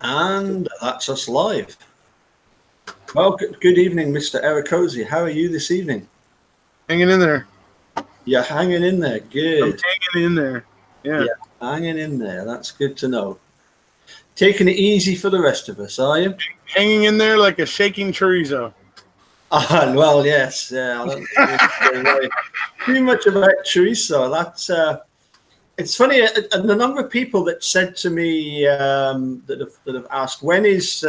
And that's us live. Well, good evening, Mr. Erekose. How are you this evening? Hanging in there. You're hanging in there. Good. I'm hanging in there. Yeah, hanging in there. That's good to know. Taking it easy for the rest of us, are you? Hanging in there like a shaking chorizo. Well, yes. Yeah, I don't think too much about chorizo. That's it's funny, and the number of people that said to me that have asked, when is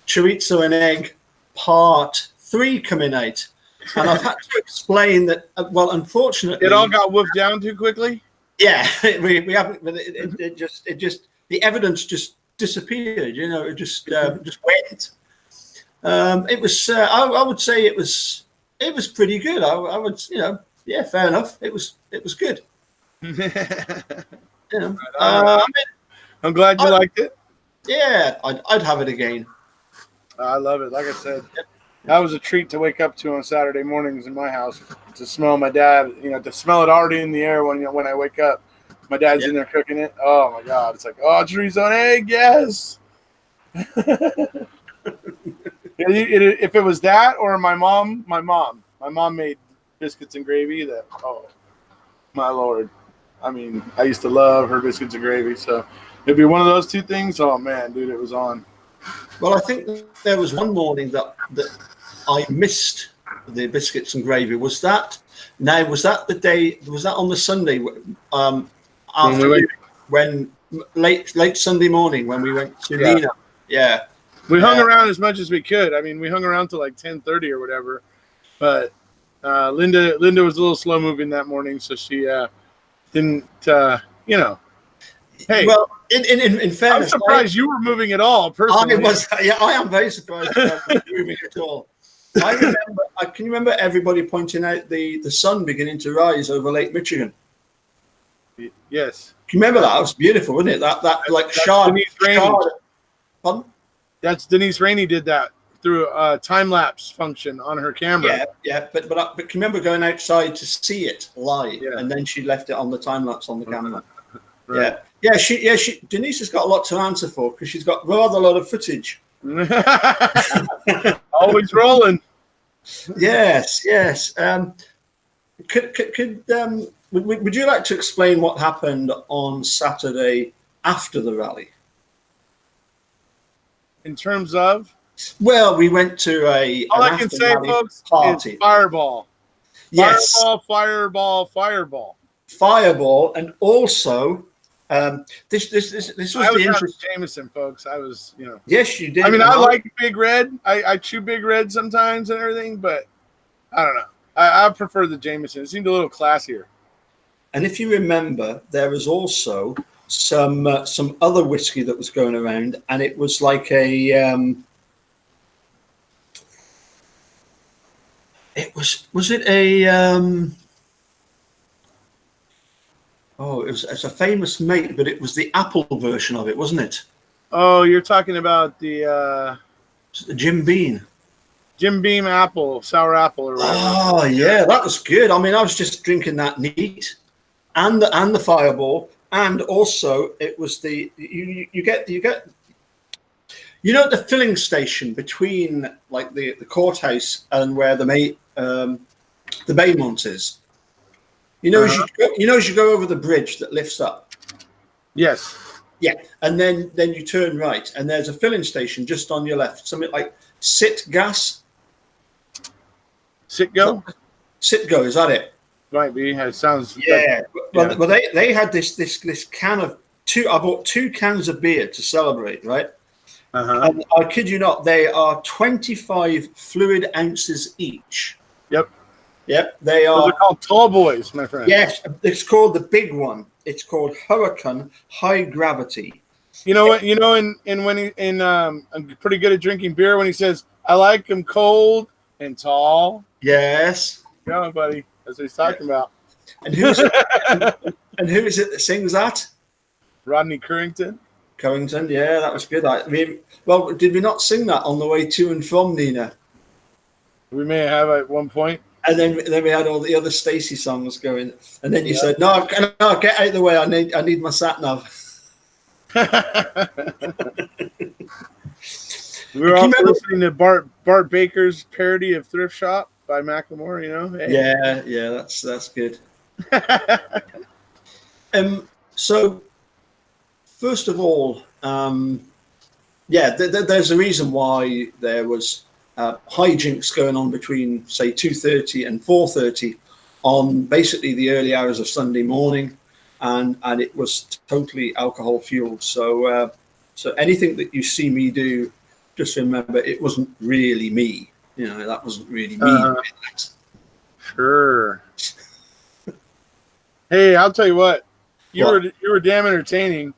chorizo and egg part 3 coming out? And I've had to explain that. Well, unfortunately, it all got woofed down too quickly. Yeah, we haven't. But it just the evidence just disappeared. You know, it just went. It was. I would say it was pretty good. I would. Yeah, fair enough. It was good. I'm glad you liked it. Yeah, I'd have it again. I love it. Like I said, that was a treat to wake up to on Saturday mornings in my house, to smell my dad. To smell it already in the air when I wake up. My dad's in there cooking it. Oh my God! It's like, oh, chorizo and egg, yes. If it was that or my mom made biscuits and gravy. Oh my Lord. I mean, I used to love her biscuits and gravy, so it'd be one of those two things. Oh man, dude, it was on. Well, I think there was one morning that I missed the biscuits and gravy. Was that the day? Was that on the Sunday? When late Sunday morning when we went to Nina. Yeah. We hung around as much as we could. I mean, we hung around till like 10:30 or whatever. But Linda was a little slow moving that morning, so she didn't. Hey, well, in fairness, I'm surprised you were moving at all. Personally, I am very surprised I wasn't moving at all. I remember. Can you remember everybody pointing out the sun beginning to rise over Lake Michigan? Yes. Can you remember that? It was beautiful, wasn't it? That like shard. Pardon? That's Denise Rainey did that through a time lapse function on her camera. Yeah. But can you remember going outside to see it live, and then she left it on the time lapse on the camera. Right. Yeah. She Denise has got a lot to answer for because she's got rather a lot of footage. Always rolling. Yes. Would you like to explain what happened on Saturday after the rally? In terms of? Well, we went to all I can say, folks, party. Is fireball. Yes. Fireball, and also this was the interest. Jameson, folks. I was, Yes, you did. I mean, I like Big Red. I chew Big Red sometimes and everything, but I don't know. I prefer the Jameson. It seemed a little classier. And if you remember, there was also some other whiskey that was going around, and it was like a it was it's a famous mate, but it was the apple version of it, wasn't it? Oh, you're talking about the Jim Beam apple, sour apple, or whatever. Oh yeah, that was good. I mean, I was just drinking that neat, and the Fireball. And also, it was you get the filling station between like the courthouse and where the Baymont is. As you go over the bridge that lifts up. Yes. Yeah, and then you turn right, and there's a filling station just on your left, something like Sitgo. Sitgo, is that it? Might be. It sounds. Yeah. Well, they had this can of two. I bought 2 cans of beer to celebrate, right? And I kid you not, they are 25 fluid ounces each. Yep. They are. Those are called tall boys, my friend. Yes, it's called the big one. It's called Hurricane High Gravity. You know what? I'm pretty good at drinking beer when he says, "I like them cold and tall." Yes. Go on, buddy. That's what he's talking about. And who is it that sings that? Rodney Currington. Yeah, that was good. I mean, well, did we not sing that on the way to and from Nina? We may have at one point. And then we had all the other Stacey songs going. And then you said, "No, get out of the way. I need my sat nav." We were also listening to Bart Baker's parody of Thrift Shop by Macklemore. You know, hey. Yeah, that's good. So first of all, there's a reason why there was hijinks going on between say 2:30 and 4:30 on basically the early hours of Sunday morning, and it was totally alcohol fueled. So anything that you see me do, just remember it wasn't really me. You know, that wasn't really me. Sure. Hey, I'll tell you what. You were damn entertaining.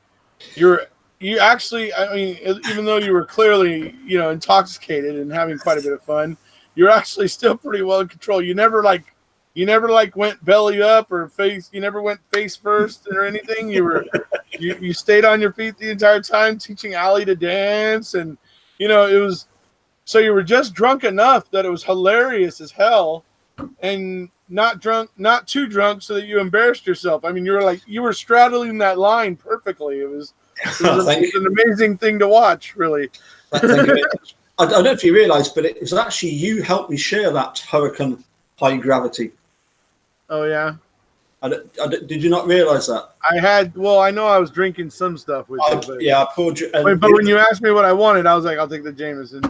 You actually, I mean, even though you were clearly, intoxicated and having quite a bit of fun, you're actually still pretty well in control. You never went belly up or face. You never went face first or anything. You stayed on your feet the entire time, teaching Allie to dance, and it was. So you were just drunk enough that it was hilarious as hell, and not too drunk so that you embarrassed yourself. I mean, you were straddling that line perfectly. It was an amazing thing to watch, really. I don't know if you realise, but it was actually you helped me share that Hurricane high gravity. Oh yeah. Did you not realise that? I know I was drinking some stuff with you. But, I poured you. But when you asked me what I wanted, I was like, I'll take the Jameson.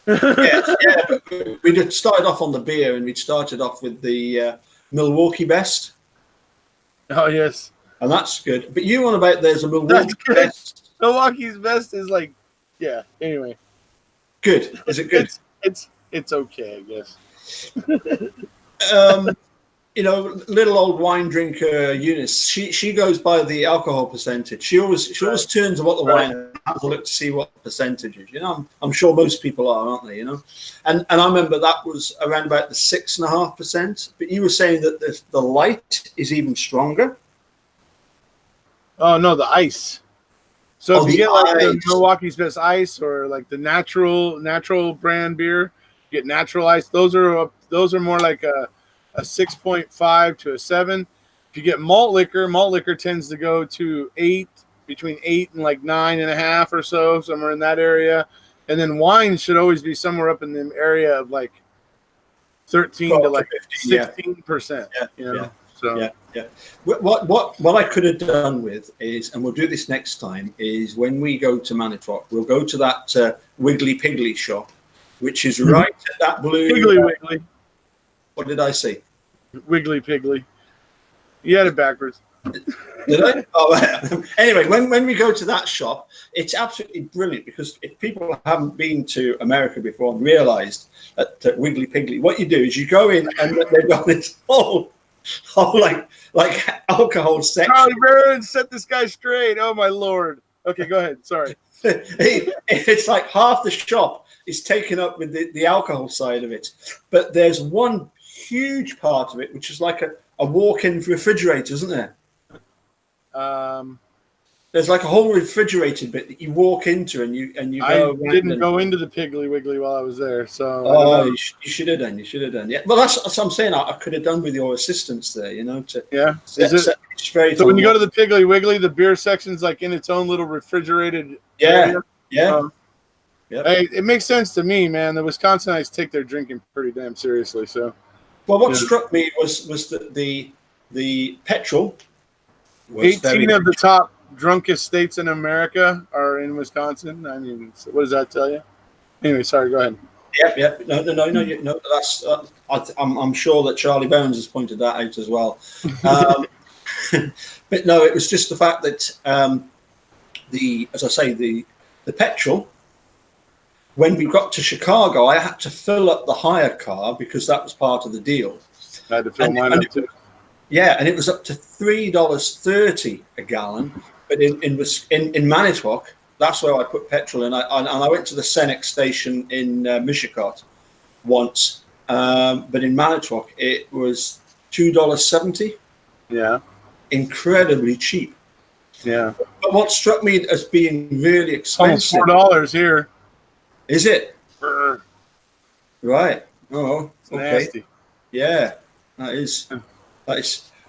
But we just started off on the beer, and we started off with the Milwaukee Best. Oh yes, and that's good. But you want about there's a Milwaukee Best. Milwaukee's Best is like, yeah. Anyway, good. Is it good? It's okay, I guess. Little old wine drinker Eunice. She goes by the alcohol percentage. She always turns to what the wine is, has a look to see what the percentage is. I'm sure most people are, aren't they? And I remember that was around about the 6.5%. But you were saying that the light is even stronger. Oh no, the ice. So if you get like ice. the Milwaukee's Best Ice or like the natural brand beer, you get natural ice. Those are more like a 6.5 to a 7. If you get malt liquor tends to go to 8, between 8 and like 9.5 or so, somewhere in that area. And then wine should always be somewhere up in the area of like 13 to like 16%. Yeah. What I could have done with is, and we'll do this next time, is when we go to Manitowoc, we'll go to that Wiggly Piggly shop, which is right at that blue. Wiggly. What did I say? Wiggly Piggly. You had it backwards. Did I? Oh, anyway, when we go to that shop, it's absolutely brilliant because if people haven't been to America before and realised that Wiggly Piggly, what you do is you go in and they've got this whole like alcohol section. Charlie Burns, set this guy straight. Oh my lord. Okay, go ahead. Sorry. It's like half the shop is taken up with the alcohol side of it, but there's one huge part of it which is like a walk-in refrigerator, isn't there? There's like a whole refrigerated bit that you walk into and you go. I didn't go into the Piggly Wiggly while I was there, so you should have done. Yeah, well, that's what I'm saying. I could have done with your assistance there. So when you go to the Piggly Wiggly, the beer section's like in its own little refrigerated area. Hey, it makes sense to me, man. The Wisconsinites take their drinking pretty damn seriously. So, well, what struck me was that the petrol. 18 of the top drunkest states in America are in Wisconsin. I mean, so what does that tell you? Anyway, sorry. Go ahead. Yep. No. That's. I'm sure that Charlie Bones has pointed that out as well. But no, it was just the fact that the petrol. When we got to Chicago, I had to fill up the hire car because that was part of the deal. I had to fill mine up too. Yeah, and it was up to $3.30 a gallon. But in Manitowoc, that's where I put petrol in. I went to the Senex station in Michigan once, but in Manitowoc it was $2.70. Yeah, incredibly cheap. Yeah. But what struck me as being really expensive. Almost $4 here. Is it? Right. Oh, it's okay. Nasty. Yeah, that is.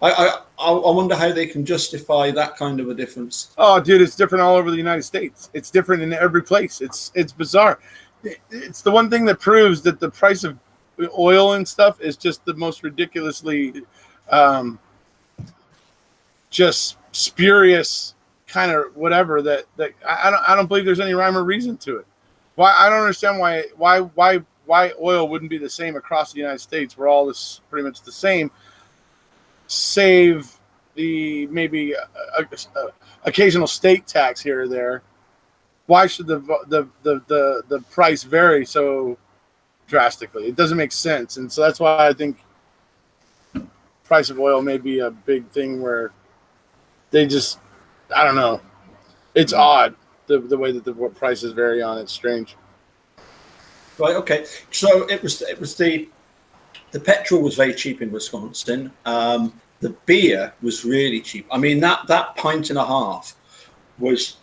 I wonder how they can justify that kind of a difference. Oh, dude, it's different all over the United States. It's different in every place. It's bizarre. It's the one thing that proves that the price of oil and stuff is just the most ridiculously just spurious kind of whatever that I don't believe there's any rhyme or reason to it. Why I don't understand why oil wouldn't be the same across the United States. We're all this pretty much the same, save the maybe occasional state tax here or there. Why should the price vary so drastically? It doesn't make sense, and so that's why I think price of oil may be a big thing where they just, I don't know. It's odd the way that the prices vary on it. It's strange. Right. Okay. So it was the petrol was very cheap in Wisconsin. The beer was really cheap. I mean that pint and a half was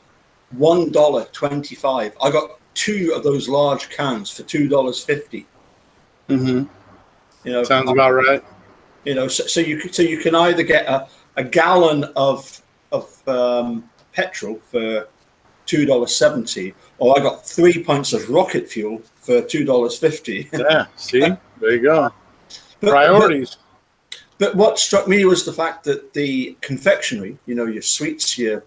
$1.25. I got 2 of those large cans for $2.50. Mm-hmm. You know, sounds about right. You know, so you can either get a gallon of petrol for $2.70, or I got 3 pints of rocket fuel for $2.50. Yeah, see, there you go. Priorities. But what struck me was the fact that the confectionery, you know, your sweets, I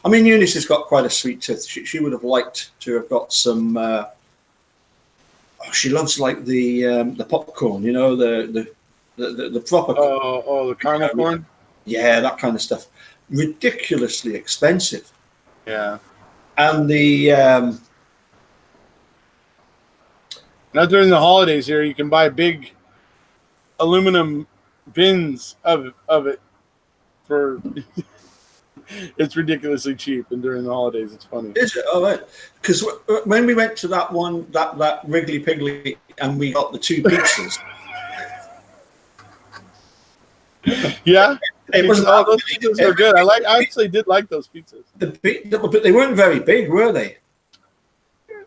mean, Eunice has got quite a sweet tooth. She would have liked to have got some. She loves like the popcorn, you know, the proper. The caramel corn. Yeah, that kind of stuff. Ridiculously expensive. Yeah. And the now during the holidays here, you can buy big aluminum bins of it for it's ridiculously cheap, and during the holidays it's funny. Is it? All right. Because when we went to that one, that Wrigley Piggly, and we got the 2 pizzas. Yeah. It wasn't those pizzas are good. I actually did like those pizzas. But they weren't very big, were they?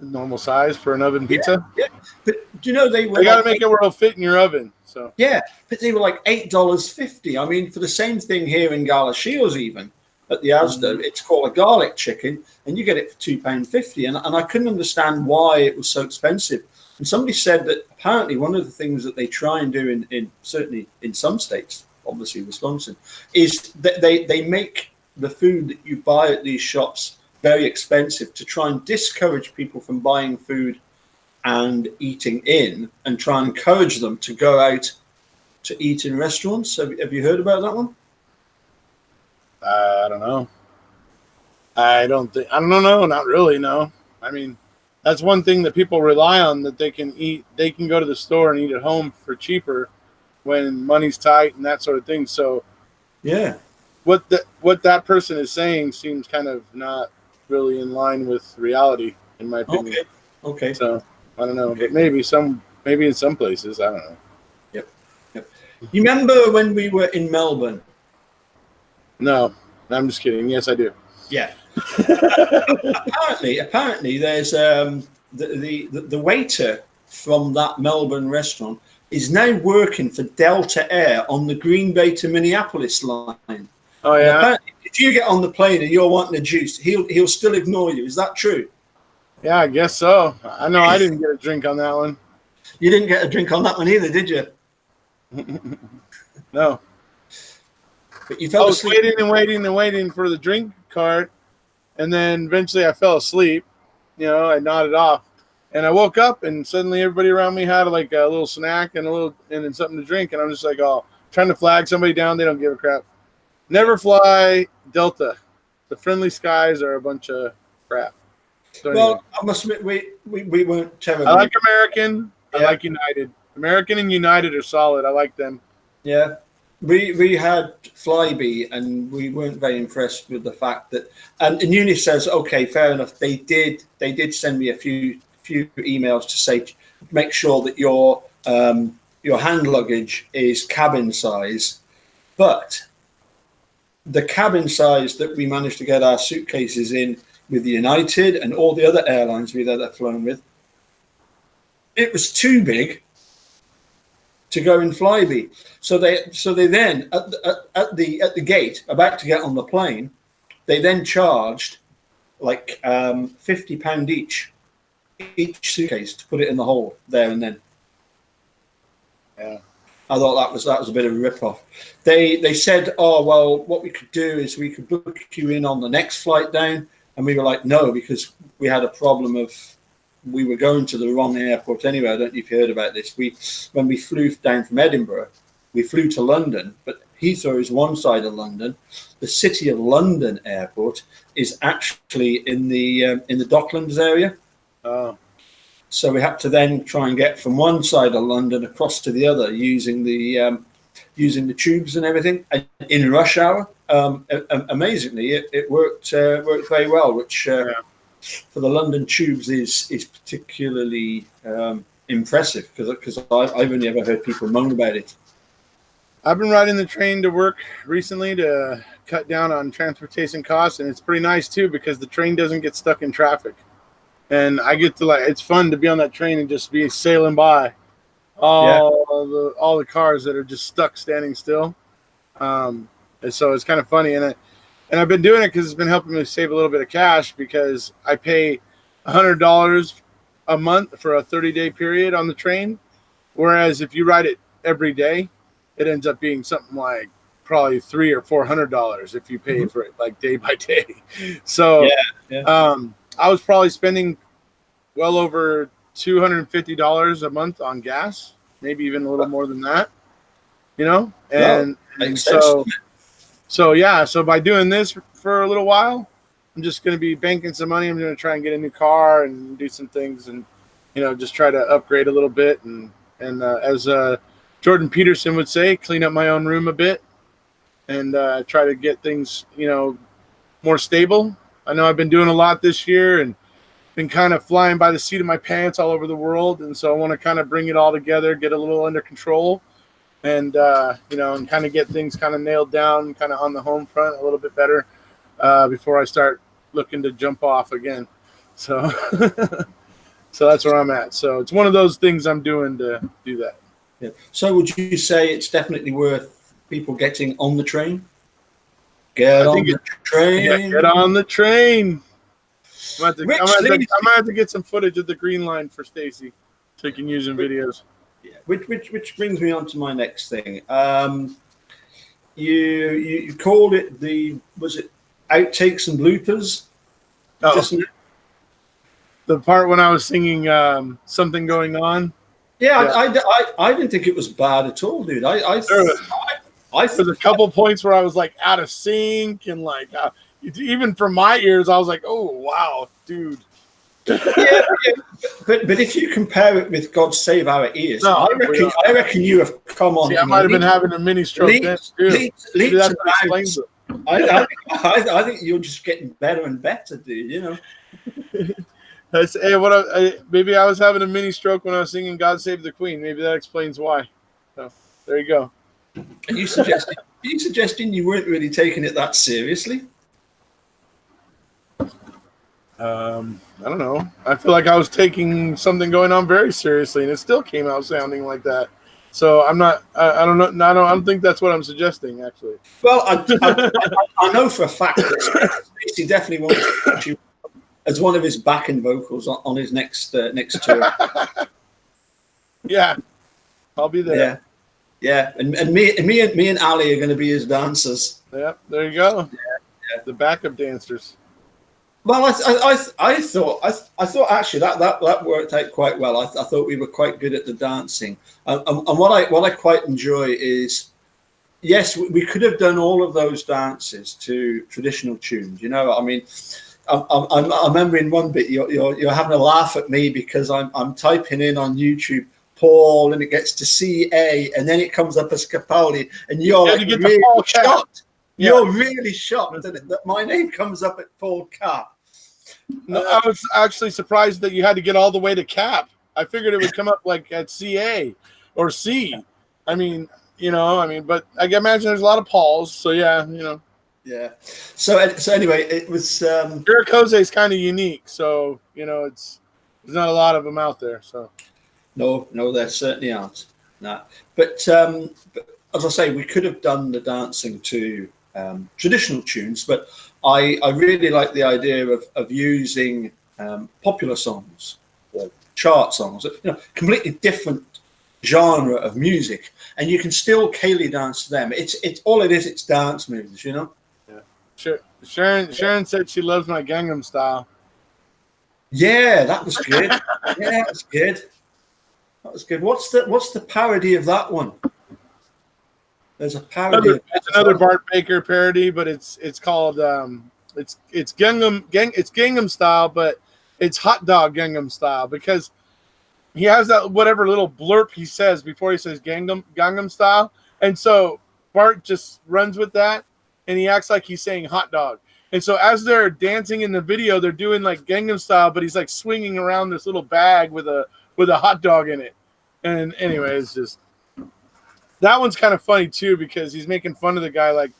Normal size for an oven pizza. Yeah. But do you know they were? You got to make it where it'll fit in your oven. So yeah, but they were like $8.50. I mean, for the same thing here in Galashiels, even at the Asda, it's called a garlic chicken, and you get it for £2.50. And I couldn't understand why it was so expensive. And somebody said that apparently one of the things that they try and do in certainly in some states, obviously Wisconsin, is that they make the food that you buy at these shops very expensive to try and discourage people from buying food and eating in, and try and encourage them to go out to eat in restaurants. Have you heard about that one? I don't know. I don't know. Not really. No. I mean, that's one thing that people rely on, that they can eat. They can go to the store and eat at home for cheaper when money's tight and that sort of thing. So, yeah, what that person is saying seems kind of not really in line with reality, in my opinion. Okay. So I don't know, but maybe in some places, I don't know. Yep. You remember when we were in Melbourne? No, I'm just kidding. Yes, I do. Yeah. apparently, there's the waiter from that Melbourne restaurant is now working for Delta Air on the Green Bay to Minneapolis line. Oh yeah. Apparently, if you get on the plane and you're wanting a juice, he'll still ignore you. Is that true? Yeah, I guess so. I know I didn't get a drink on that one. You didn't get a drink on that one either, did you? No. But you fell asleep. waiting for the drink cart, and then eventually I fell asleep. You know, I nodded off, and I woke up, and suddenly everybody around me had like a little snack and then something to drink, and I'm just like, oh, trying to flag somebody down. They don't give a crap. Never fly Delta. The friendly skies are a bunch of crap. So well, anyway. I must admit, we weren't terrible. I like American. Yeah. I like United. American and United are solid. I like them. Yeah. We had Flybe, and we weren't very impressed with the fact that. And Eunice says, okay, fair enough. They did send me a few emails to say, make sure that your hand luggage is cabin size, but the cabin size that we managed to get our suitcases in with United and all the other airlines we'd ever flown with, it was too big to go in Flybe. So they then at the gate, about to get on the plane, they then charged like £50 each suitcase to put it in the hole there and then. Yeah. I thought that was a bit of a rip-off. They said, oh, well, what we could do is we could book you in on the next flight down. And we were like, no, because we had a problem of we were going to the wrong airport anyway. I don't know if you heard about this. When we flew down from Edinburgh, we flew to London, but Heathrow is one side of London. The City of London airport is actually in the Docklands area. Oh. So we had to then try and get from one side of London across to the other using the tubes and everything in rush hour. Amazingly, it worked very well, which for the London tubes is particularly impressive because I've only ever heard people moan about it. I've been riding the train to work recently to cut down on transportation costs, and it's pretty nice too because the train doesn't get stuck in traffic. And I get to it's fun to be on that train and just be sailing by all the cars that are just stuck standing still. And so it's kind of funny. And I've been doing it because it's been helping me save a little bit of cash because I pay $100 a month for a 30-day period on the train. Whereas if you ride it every day, it ends up being something like probably $300 or $400 if you pay for it like day by day. So I was probably spending well over $250 a month on gas, maybe even a little more than that, and so by doing this for a little while, I'm just going to be banking some money. I'm going to try and get a new car and do some things and, just try to upgrade a little bit. And as Jordan Peterson would say, clean up my own room a bit and try to get things, more stable. I know I've been doing a lot this year and been kind of flying by the seat of my pants all over the world. And so I want to kind of bring it all together, get a little under control and, and kind of get things kind of nailed down, kind of on the home front a little bit better before I start looking to jump off again. So, so that's where I'm at. So it's one of those things I'm doing to do that. Yeah. So would you say it's definitely worth people getting on the train? Get on the train. I'm gonna have to get some footage of the green line for Stacy so you can use in videos. Yeah. Which brings me on to my next thing. You called it was it outtakes and bloopers? Oh, the part when I was singing Something Going On. Yeah. I didn't think it was bad at all, dude. There's a couple points where I was like out of sync and like even from my ears, I was like, "Oh wow, dude." Yeah. But if you compare it with "God Save Our Ears," I reckon you have come on. See, I might have been having a mini stroke. I think you're just getting better and better, dude. Maybe I was having a mini stroke when I was singing "God Save the Queen." Maybe that explains why. So there you go. Are you suggesting you weren't really taking it that seriously? I don't know. I feel like I was taking Something Going On very seriously, and it still came out sounding like that. So I'm not. I don't know. I don't think that's what I'm suggesting, actually. Well, I know for a fact that Stacey definitely wants to put you as one of his backing vocals on his next tour. Yeah, I'll be there. Yeah. Yeah, and me and Ali are going to be his dancers. Yeah, there you go. Yeah. The backup dancers. Well, I thought actually that worked out quite well. I thought we were quite good at the dancing, and what I quite enjoy is, yes, we could have done all of those dances to traditional tunes. I mean, I remember in one bit you're having a laugh at me because I'm typing in on YouTube Paul, and it gets to CA, and then it comes up as Capaldi, and you're really shocked. Yeah. You're really shocked that my name comes up at Paul Cap. No, I was actually surprised that you had to get all the way to Cap. I figured it would come up like at CA or C. I mean, but I can imagine there's a lot of Pauls. So yeah, Yeah. So anyway, it was. Erekose is kind of unique, so there's not a lot of them out there. So. No, there certainly aren't. nah. But as I say, we could have done the dancing to traditional tunes, but I really like the idea of using popular songs or chart songs, completely different genre of music, and you can still Kaylee dance to them. It's all it is. It's dance moves, Yeah. Sure. Sharon said she loves my Gangnam Style. Yeah, that was good. Yeah, that was good. That was good. What's the parody of that one? There's a parody. It's another Bart Baker parody, but it's called it's Gangnam Style, but it's Hot Dog Gangnam Style because he has that whatever little blurb he says before he says Gangnam Style, and so Bart just runs with that, and he acts like he's saying hot dog. And so as they're dancing in the video, they're doing like Gangnam Style, but he's like swinging around this little bag with a hot dog in it. And anyway, it's just that one's kind of funny too because he's making fun of the guy. Like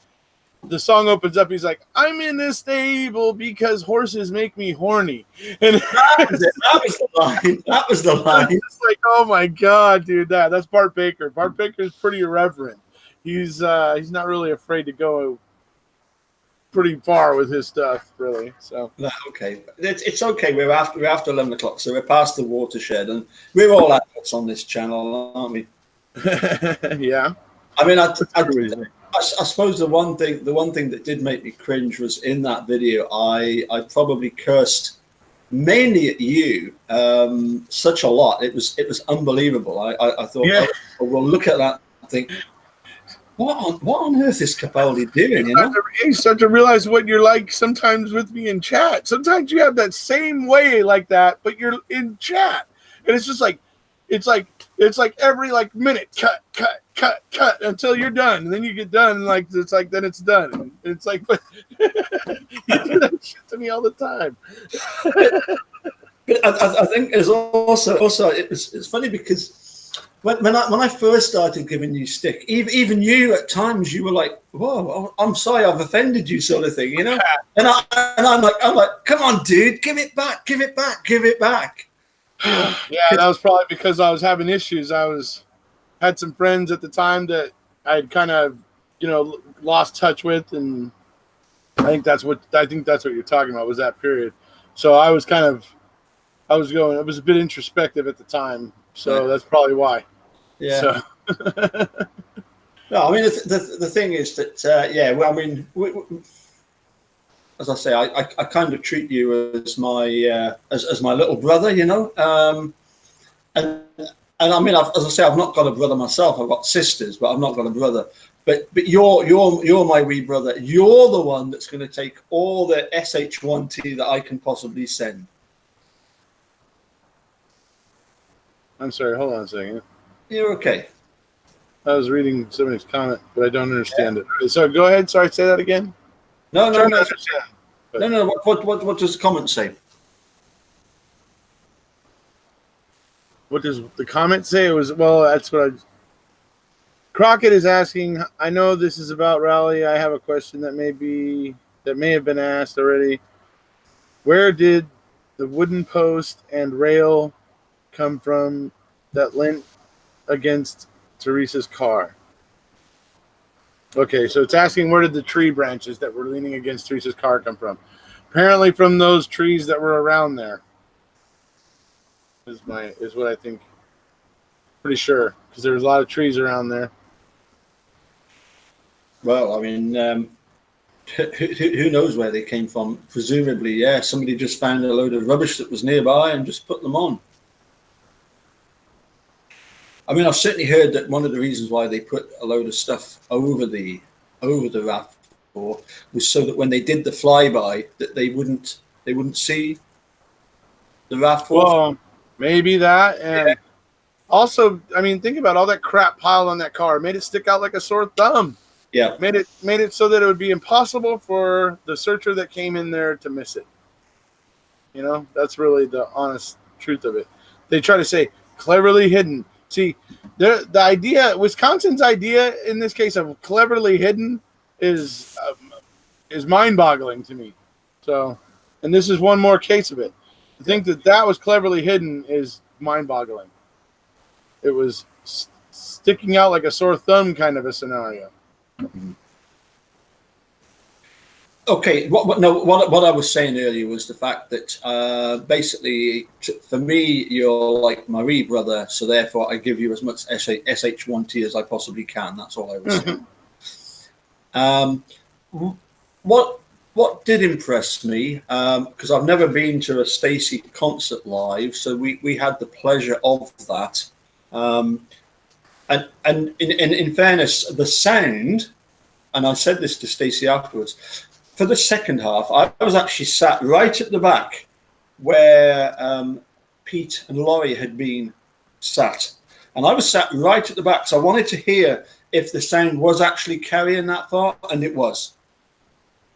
the song opens up, he's like, "I'm in this stable because horses make me horny." And that was the line. That was the line. It's like, oh my god, dude, that's Bart Baker. Bart Baker's pretty irreverent. He's not really afraid to go pretty far with his stuff, really. So okay, it's okay. We're after 11 o'clock, so we're past the watershed, and we're all adults on this channel, aren't we? Yeah. I mean, I suppose the one thing that did make me cringe was in that video. I probably cursed mainly at you such a lot. It was unbelievable. I thought, yeah. Oh, well, look at that. I think, what on earth is Capaldi doing? You start to realize what you're like sometimes with me in chat. Sometimes you have that same way like that, but you're in chat, and it's just like it's like every minute cut until you're done, and then you get done, and it's like then it's done. And it's like, but you do that shit to me all the time. I think there's also it's funny because when I first started giving you stick, even you at times you were like, "Whoa, I'm sorry, I've offended you," sort of thing, And I'm like, "Come on, dude, give it back." Yeah, that was probably because I was having issues. Had some friends at the time that I'd kind of, lost touch with, and I think that's what you're talking about was that period. So I was I was a bit introspective at the time, so that's probably why. Yeah. So. No, I mean the thing is that well, I mean, as I say, I kind of treat you as my as my little brother, and I mean, as I say, I've not got a brother myself. I've got sisters, but I've not got a brother. But you're my wee brother. You're the one that's going to take all the SH1T that I can possibly send. I'm sorry. Hold on a second. You're okay. I was reading somebody's comment, but I don't understand it. So go ahead. Sorry, say that again. No. What does the comment say? What does the comment say? It was, well, that's what Crockett is asking. I know this is about rally. I have a question that may have been asked already. Where did the wooden post and rail come from that leant against Teresa's car? Okay, so it's asking where did the tree branches that were leaning against Teresa's car come from? Apparently from those trees that were around there. Is what I think. Pretty sure because there's a lot of trees around there. Well, I mean, who knows where they came from? Presumably, yeah, somebody just found a load of rubbish that was nearby and just put them on. I mean, I've certainly heard that one of the reasons why they put a load of stuff over the raft was so that when they did the flyby, that they wouldn't see the raft. Well, maybe that, and also, I mean, think about all that crap piled on that car. It made it stick out like a sore thumb. Yeah, made it so that it would be impossible for the searcher that came in there to miss it. That's really the honest truth of it. They try to say cleverly hidden. See, the idea, Wisconsin's idea in this case of cleverly hidden is mind-boggling to me. So, and this is one more case of it. To think that was cleverly hidden is mind-boggling. It was sticking out like a sore thumb kind of a scenario. Okay, what I was saying earlier was the fact that basically, for me, you're like my wee brother, so therefore I give you as much SH1T as I possibly can. That's all I was saying. What did impress me, because I've never been to a Stacey concert live, so we had the pleasure of that. And in fairness, the sound, and I said this to Stacey afterwards, for the second half, I was actually sat right at the back where Pete and Laurie had been sat. And I was sat right at the back, so I wanted to hear if the sound was actually carrying that far, and it was.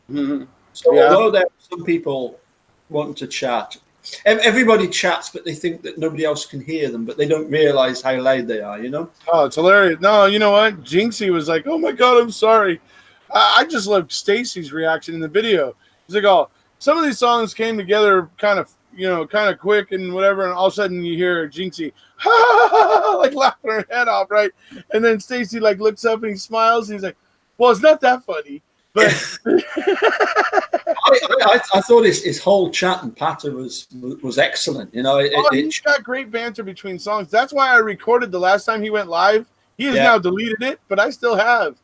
Mm-hmm. So although there are some people wanting to chat, everybody chats, but they think that nobody else can hear them, but they don't realize how loud they are, you know? Oh, it's hilarious. No, you know what? Jinxie was like, oh my God, I'm sorry. I just loved Stacey's reaction in the video. He's like, oh, some of these songs came together kind of quick and whatever, and all of a sudden you hear Jinxie, like laughing her head off, right? And then Stacey like looks up and he smiles and he's like, well, it's not that funny. But I thought his whole chat and patter was excellent. You know, he's got great banter between songs. That's why I recorded the last time he went live. He has now deleted it, but I still have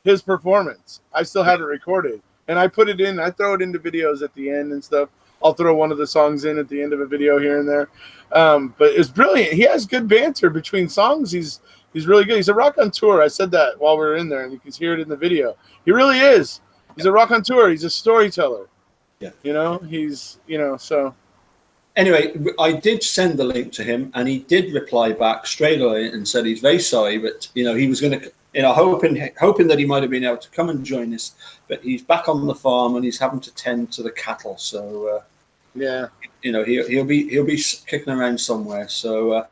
his performance. I still have it recorded, and I put it in. I throw it into videos at the end and stuff. I'll throw one of the songs in at the end of a video here and there. But it's brilliant. He has good banter between songs. He's really good. He's a rock on tour. I said that while we were in there, and you can hear it in the video. He really is. He's a rock on tour. He's a storyteller. Yeah. You know, so. Anyway, I did send the link to him, and he did reply back straight away and said he's very sorry, but, you know, he was going to, you know, hoping that he might have been able to come and join us, but he's back on the farm and he's having to tend to the cattle. So, yeah, you know, he'll be kicking around somewhere. So,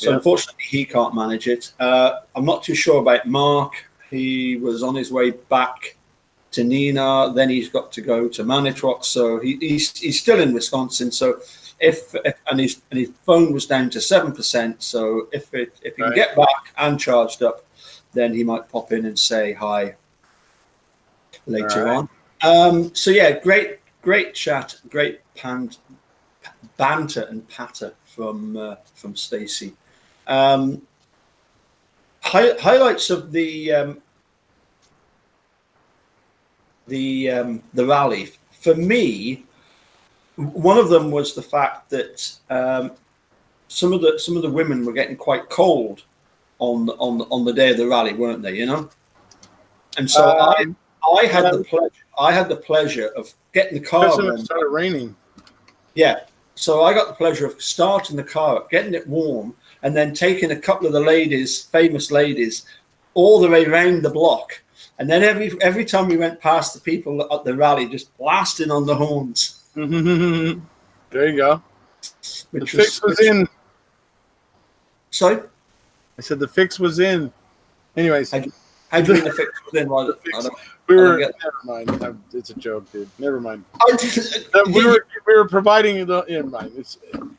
unfortunately, he can't manage it. I'm not too sure about Mark. He was on his way back to Nina, then he's got to go to Manitowoc, so he's still in Wisconsin. So if his phone was down to 7%, so if he can get back and charged up, then he might pop in and say hi later on. So yeah, great chat, great banter and patter from Stacey. Highlights of the rally for me, one of them was the fact that some of the women were getting quite cold on the day of the rally, weren't they? You know, and so I had the pleasure of getting the car. Especially when it started raining. Yeah, so I got the pleasure of starting the car up, getting it warm, and then taking a couple of the famous ladies, all the way around the block. And then every time we went past the people at the rally, just blasting on the horns. There you go. The fix was in. Sorry? I said the fix was in. Anyways. How do you mean the fix was in? Never mind. It's a joke, dude. Never mind. We were providing the. Never mind.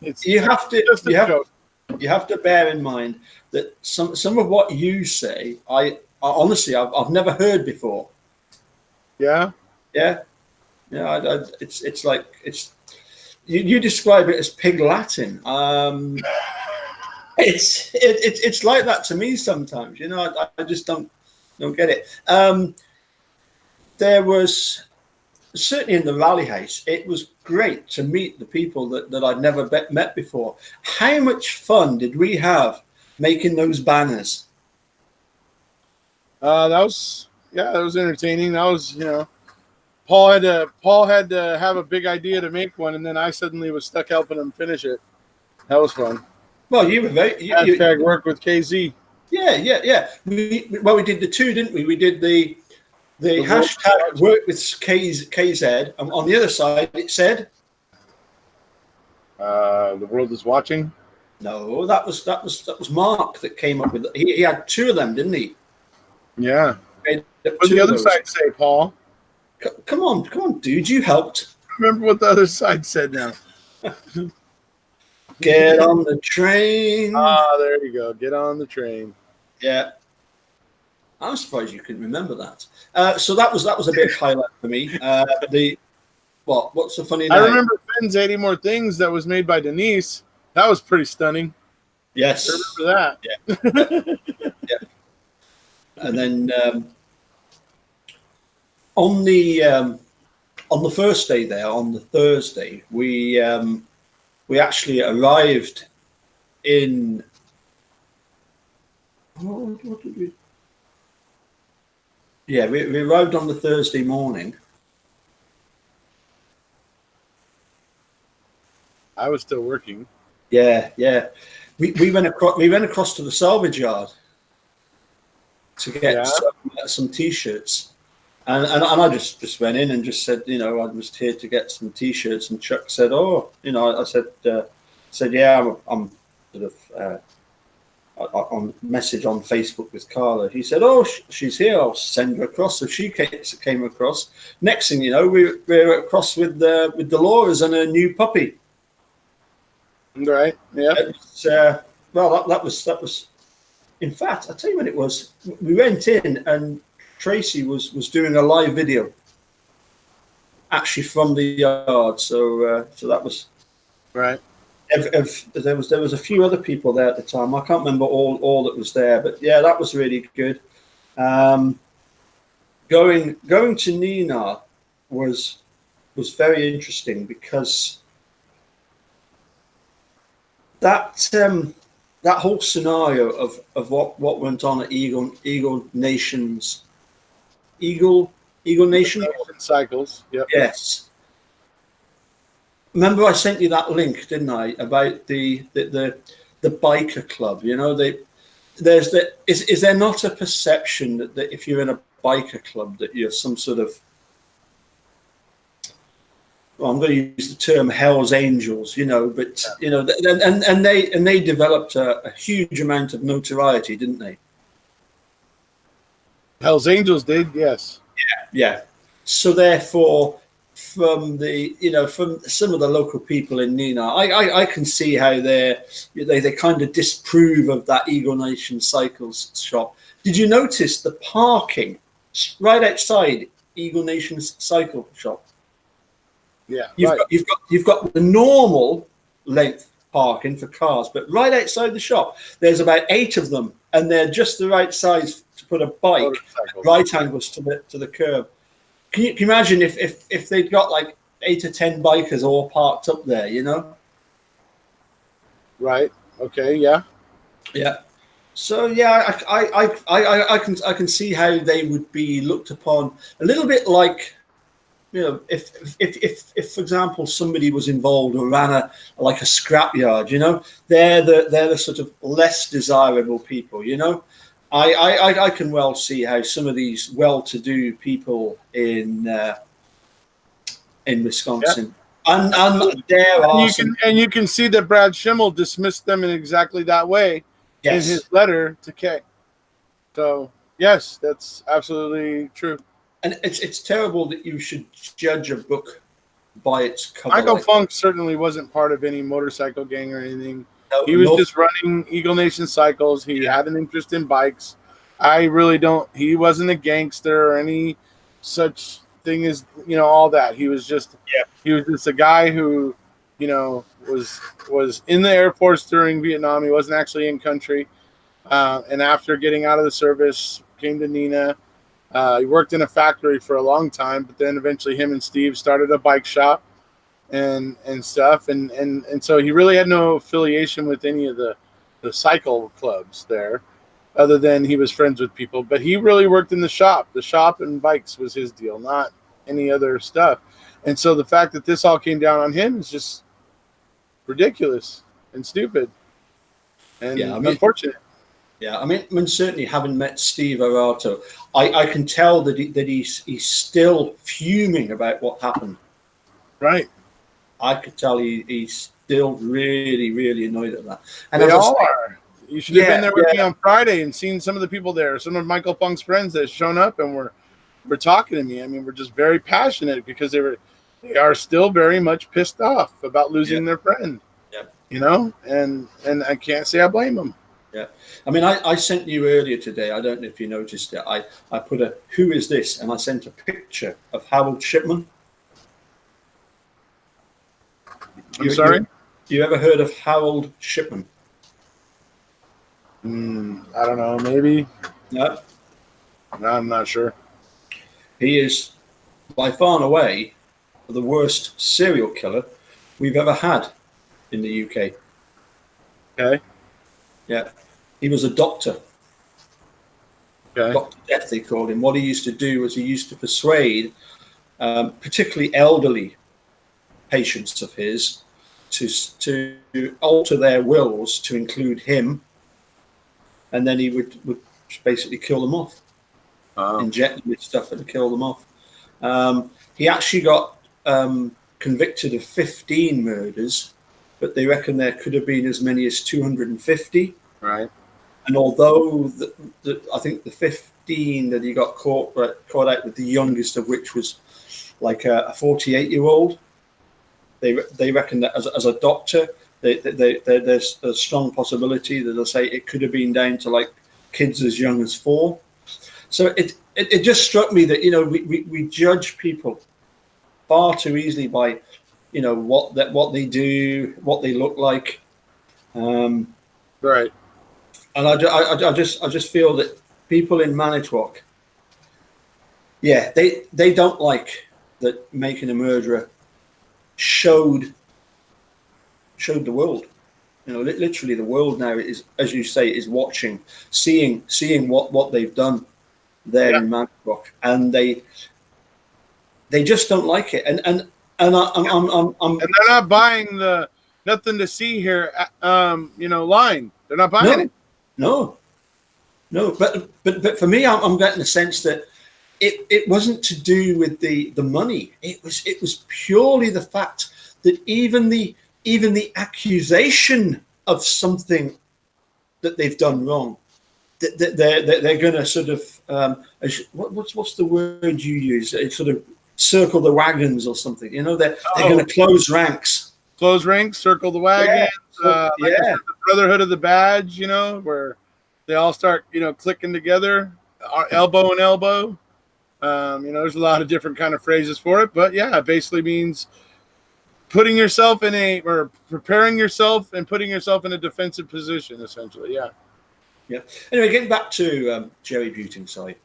It's. You have to bear in mind that some of what you say, honestly, I've never heard before. Yeah. Yeah. Yeah. It's like you describe it as pig Latin. It's like that to me sometimes. You know, I just don't get it. There was certainly in the rally house. It was great to meet the people that I'd never met before. How much fun did we have making those banners? That was entertaining. That was, you know, Paul had to have a big idea to make one, and then I suddenly was stuck helping him finish it. That was fun. Well, you were hashtag work with KZ. Yeah. We did the two, didn't we? We did the hashtag work with KZ, and on the other side it said, "The world is watching." No, that was Mark that came up with it. He had two of them, didn't he? Yeah. What did the other side say, Paul? Come on, dude. You helped. Remember what the other side said now. Get on the train. Ah, there you go. Get on the train. Yeah. I'm surprised you couldn't remember that. So that was a big highlight for me. What's so funny I now? remember Finn's 80 More Things that was made by Denise. That was pretty stunning. Yes. I remember that. Yeah. Yeah. And then on the first day there, on the Thursday, we actually arrived in. What did we? Yeah, we arrived on the Thursday morning. I was still working. Yeah. We went across to the Salvage Yard to get some T-shirts, and I just went in and just said, I was here to get some T-shirts, and Chuck said, I said, yeah, I'm sort of on message on Facebook with Carla. He said, she's here, I'll send her across. So she came across. Next thing you know, we're across with Dolores and her new puppy. Right. Yeah. That was. In fact, I'll tell you when it was. We went in and Tracy was doing a live video, actually from the yard. So that was right. There was a few other people there at the time. I can't remember all that was there, but yeah, that was really good. Going to Nina was very interesting because that whole scenario of what went on at Eagle Nation Cycles. Yep. Yes. Remember I sent you that link, didn't I, about the biker club? Is there not a perception that if you're in a biker club that you're some sort of, well, I'm going to use the term Hell's Angels, but and they developed a huge amount of notoriety, didn't they? Hell's Angels did, yes. Yeah. So therefore, from some of the local people in Nina, I can see how they kind of disapprove of that Eagle Nation Cycles shop. Did you notice the parking right outside Eagle Nation Cycle shop? Yeah, you've got the normal length parking for cars, but right outside the shop, there's about 8 of them, and they're just the right size to put a bike right angles to the curb. Can you imagine if they'd got like 8 or 10 bikers all parked up there? Right. Okay. Yeah. Yeah. So yeah, I can see how they would be looked upon a little bit like. If for example somebody was involved or ran a scrapyard, they're the sort of less desirable people, I can well see how some of these well-to-do people in Wisconsin, and there are you can see that Brad Schimel dismissed them in exactly that way in his letter to Kay. So yes, that's absolutely true. And it's terrible that you should judge a book by its cover. Michael Funk certainly wasn't part of any motorcycle gang or anything. He was just running Eagle Nation Cycles. He had an interest in bikes. He wasn't a gangster or any such thing as, all that. He was just a guy who, was in the Air Force during Vietnam. He wasn't actually in country. And after getting out of the service, came to Nina. He worked in a factory for a long time, but then eventually him and Steve started a bike shop and stuff. And so he really had no affiliation with any of the cycle clubs there, other than he was friends with people. But he really worked in the shop. The shop and bikes was his deal, not any other stuff. And so the fact that this all came down on him is just ridiculous and stupid and unfortunate. Yeah, I mean, certainly having met Steve Arato, I can tell that he's still fuming about what happened. Right. I could tell he's still really, really annoyed at that. And they all are. You should have been there with me on Friday and seen some of the people there. Some of Michael Funk's friends that have shown up and were talking to me. I mean, we're just very passionate because they are still very much pissed off about losing their friend. Yeah. And I can't say I blame them. Yeah. I mean, I sent you earlier today, I don't know if you noticed it, I put a "Who is this?" and I sent a picture of Harold Shipman. I'm sorry? You ever heard of Harold Shipman? I don't know. Maybe. No. No, I'm not sure. He is by far and away the worst serial killer we've ever had in the UK. Okay. Yeah. He was a doctor. Okay. Dr. Death, they called him. What he used to do was he used to persuade particularly elderly patients of his to alter their wills to include him, and then he would basically kill them off, inject them with stuff and kill them off. He actually got convicted of 15 murders, but they reckon there could have been as many as 250. Right. And although I think the 15 that he got caught out with, the youngest of which was like a 48-year-old, they reckon that as a doctor, there's a strong possibility that they'll say it could have been down to like kids as young as 4. So it just struck me that we judge people far too easily by what they do, what they look like, Right. and I just feel that people in Manitowoc, yeah, they don't like that making a murderer showed the world. Literally the world now is, as you say, is watching, seeing what they've done there in Manitowoc, and they just don't like it. And they're not buying the nothing to see here, line. They're not buying it. No. But for me, I'm getting the sense that it wasn't to do with the money. It was purely the fact that even the accusation of something that they've done wrong, that they're going to sort of what's the word you use? It's sort of circle the wagons or something. They're going to close ranks. Close ranks, circle the wagons. The Brotherhood of the Badge. Where they all start clicking together, elbow and elbow. There's a lot of different kind of phrases for it, but it basically means putting yourself preparing yourself and putting yourself in a defensive position, essentially. Yeah. Anyway, getting back to Jerry Butenside,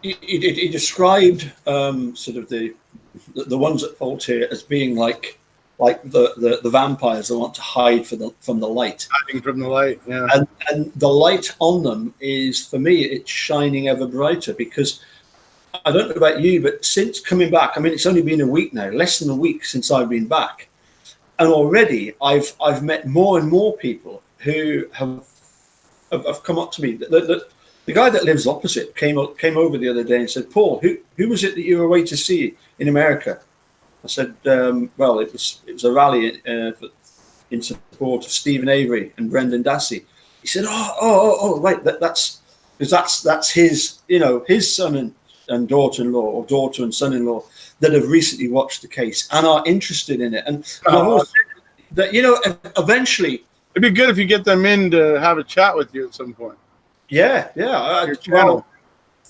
he described sort of the ones at fault here as being like the vampires that want to hide from the light. Hiding from the light, yeah. And the light on them is, for me, it's shining ever brighter, because I don't know about you, but since coming back, I mean, it's only been a week now, less than a week since I've been back, and already I've met more and more people who have come up to me. The guy that lives opposite came over the other day and said, "Paul, who was it that you were away to see in America?" I said, well, it was a rally in support of Stephen Avery and Brendan Dassey. He said, oh, right, that's his, his son and daughter-in-law, or daughter and son-in-law, that have recently watched the case and are interested in it. And I've always said that, eventually, it'd be good if you get them in to have a chat with you at some point. Yeah. Well,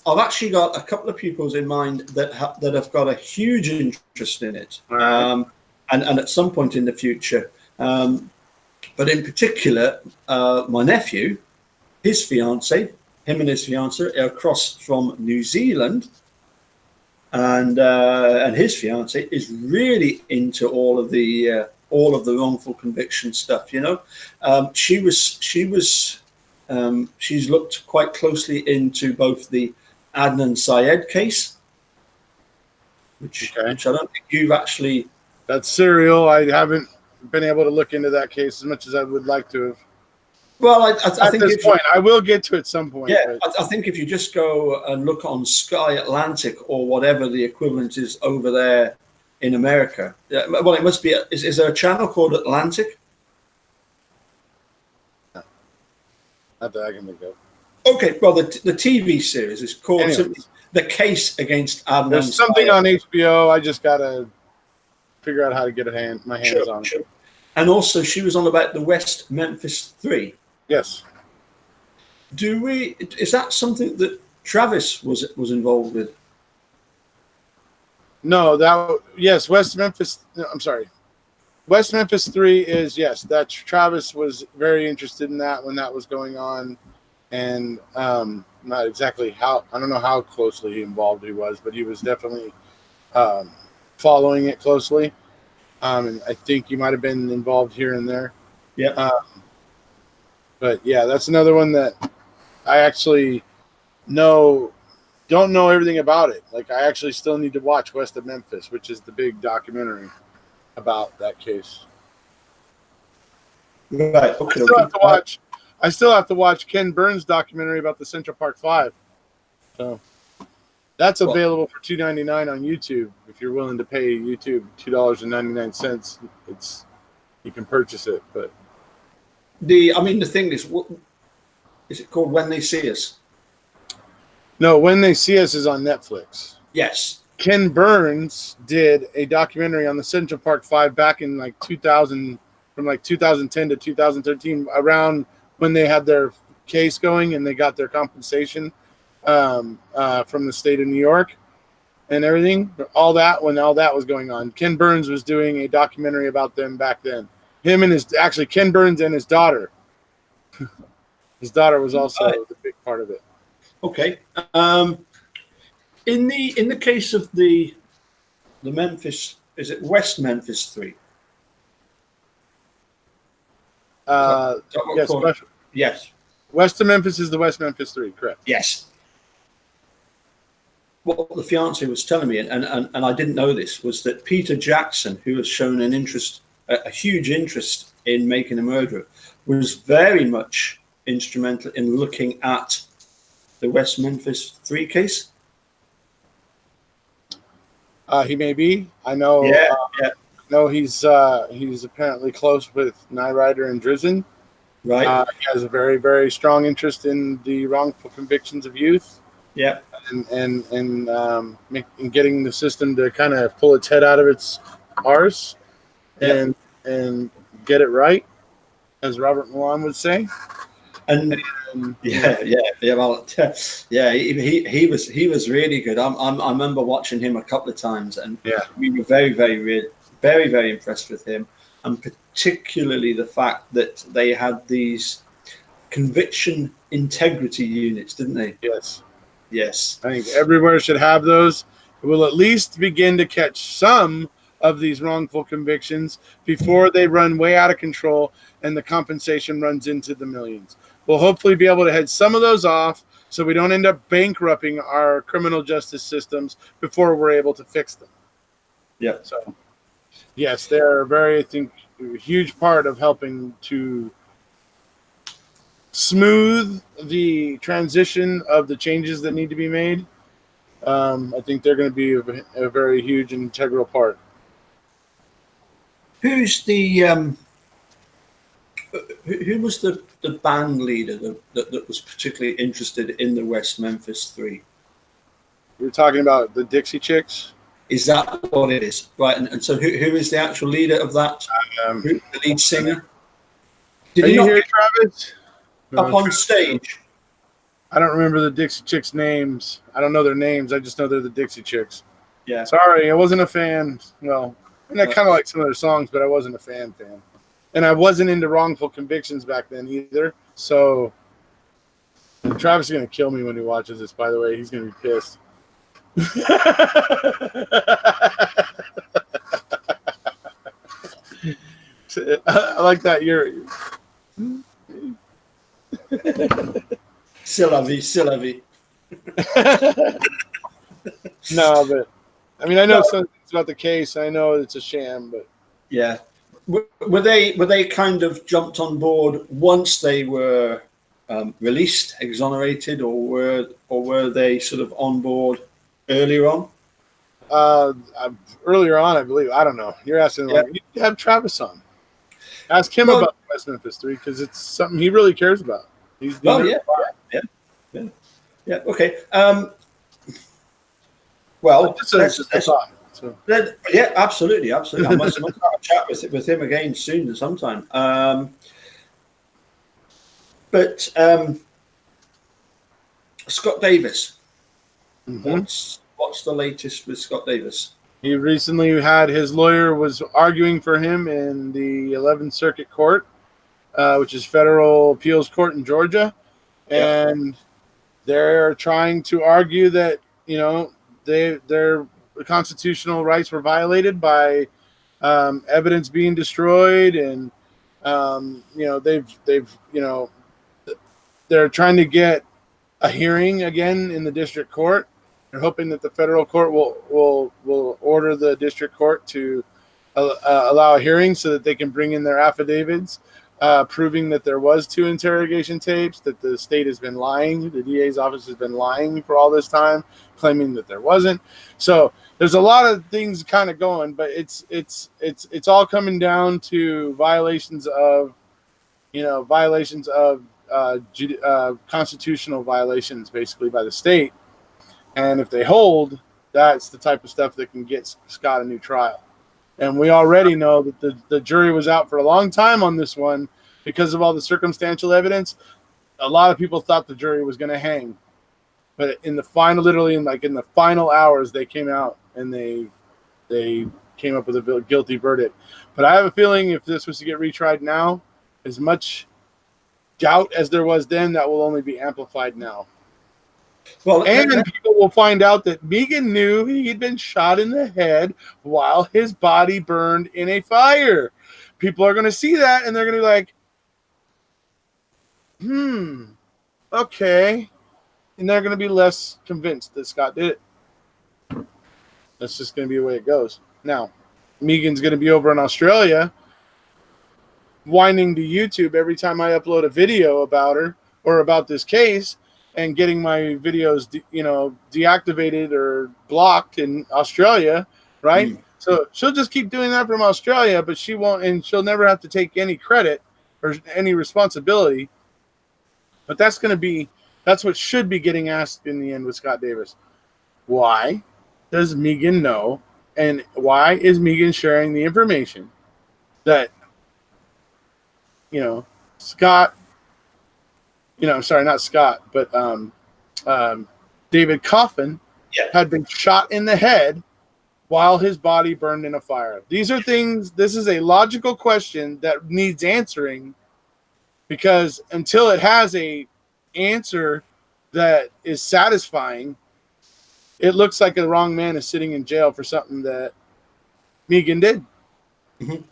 I've actually got a couple of pupils in mind that have got a huge interest in it, and at some point in the future. But in particular, my nephew, his fiance, him and his fiance are across from New Zealand, and his fiance is really into all of the wrongful conviction stuff. She's looked quite closely into both the Adnan Syed case, which I don't think you've actually. That's serial. I haven't been able to look into that case as much as I would like to have. Well, I think at this point, I will get to it at some point. Yeah, I think if you just go and look on Sky Atlantic or whatever the equivalent is over there in America. Well, it must be. Is there a channel called Atlantic? Not that I can think of. Okay, well, the TV series is called simply The Case Against Adnan. There's something on HBO. I just got to figure out how to get my hands on it. And also, she was on about the West Memphis 3. Yes. Is that something that Travis was involved with? No, yes, West Memphis. No, I'm sorry. West Memphis 3 is, yes, that Travis was very interested in that when that was going on. And not exactly how, I don't know how closely involved he was, but he was definitely following it closely. And I think he might have been involved here and there. Yeah. But yeah, that's another one that I actually don't know everything about it. Like, I actually still need to watch West of Memphis, which is the big documentary about that case. Right. Okay. I still have to watch Ken Burns' documentary about the Central Park 5. So that's available for $2.99 on YouTube. If you're willing to pay YouTube $2.99, you can purchase it. But the thing is, what is it called? When They See Us? No, When They See Us is on Netflix. Yes. Ken Burns did a documentary on the Central Park 5 back in like 2000, from like 2010 to 2013, around when they had their case going and they got their compensation from the state of New York and everything. When all that was going on, Ken Burns was doing a documentary about them back then. Ken Burns and his daughter. His daughter was also a big part of it. Okay. In the case of the Memphis, is it West Memphis 3? Yes. Yes. West of Memphis is the West Memphis 3, correct? Yes. What the fiance was telling me, and I didn't know this, was that Peter Jackson, who has shown a huge interest in Making a Murderer, was very much instrumental in looking at the West Memphis 3 case. He may be. I know. Yeah. No, he's apparently close with Nye Ryder and Drizzen. Right. He has a very, very strong interest in the wrongful convictions of youth. Yeah. And getting the system to kind of pull its head out of its arse and get it right, as Robert Milan would say. And well, he was really good. I remember watching him a couple of times, and we were very, very, very, very impressed with him, and particularly the fact that they had these conviction integrity units, didn't they? Yes. I think everywhere should have those. It will at least begin to catch some of these wrongful convictions before they run way out of control and the compensation runs into the millions. We'll hopefully be able to head some of those off so we don't end up bankrupting our criminal justice systems before we're able to fix them. Yeah. So, yes, they're a huge part of helping to smooth the transition of the changes that need to be made. I think they're going to be a very huge and integral part. Who's the who was the band leader that was particularly interested in the West Memphis 3? You're talking about the Dixie Chicks? Is that what it is? Right, and so who is the actual leader of that? The lead singer? Did you hear Travis? Up on stage? I don't remember the Dixie Chicks' names. I don't know their names. I just know they're the Dixie Chicks. Yeah. Sorry, I wasn't a fan. Well, and I kind of like some of their songs, but I wasn't a fan. And I wasn't into wrongful convictions back then either. So Travis is going to kill me when he watches this, by the way. He's going to be pissed. I like that. C'est la vie. No, but I mean, I know something about the case. I know it's a sham, but yeah. Were they kind of jumped on board once they were released, exonerated, or were they sort of on board earlier on? Earlier on, I believe. I don't know. You're asking. You have Travis on. Ask him about West Memphis 3 because it's something he really cares about. He's yeah. Okay. Well, it's just a thought. So Yeah, absolutely. I must have a chat with him again soon sometime. But Scott Davis, what's the latest with Scott Davis? he recently had his lawyer was arguing for him in the 11th Circuit Court, which is federal appeals court in Georgia, and they're trying to argue that their constitutional rights were violated by evidence being destroyed, and they're trying to get a hearing again in the district court. They're hoping that the federal court will order the district court to allow a hearing so that they can bring in their affidavits proving that there was 2 interrogation tapes, that the state has been lying, the DA's office has been lying for all this time, claiming that there wasn't. So there's a lot of things kind of going, but it's all coming down to violations of constitutional violations, basically, by the state. And if they hold, that's the type of stuff that can get Scott a new trial. And we already know that the jury was out for a long time on this one because of all the circumstantial evidence. A lot of people thought the jury was going to hang. But in the final hours, they came out and they came up with a guilty verdict. But I have a feeling if this was to get retried now, as much doubt as there was then, that will only be amplified now. Well, and people will find out that Megan knew he'd been shot in the head while his body burned in a fire. People are going to see that, and they're going to be like, okay. And they're going to be less convinced that Scott did it. That's just going to be the way it goes. Now, Megan's going to be over in Australia whining to YouTube every time I upload a video about her or about this case, and getting my videos, deactivated or blocked in Australia, right? So she'll just keep doing that from Australia, but she won't, and she'll never have to take any credit or any responsibility. But that's what should be getting asked in the end with Scott Davis. Why does Megan know, and why is Megan sharing the information that, Scott, sorry, not Scott, but David Coffin had been shot in the head while his body burned in a fire. These are things, this is a logical question that needs answering, because until it has a answer that is satisfying, it looks like the wrong man is sitting in jail for something that Megan did. Mm-hmm.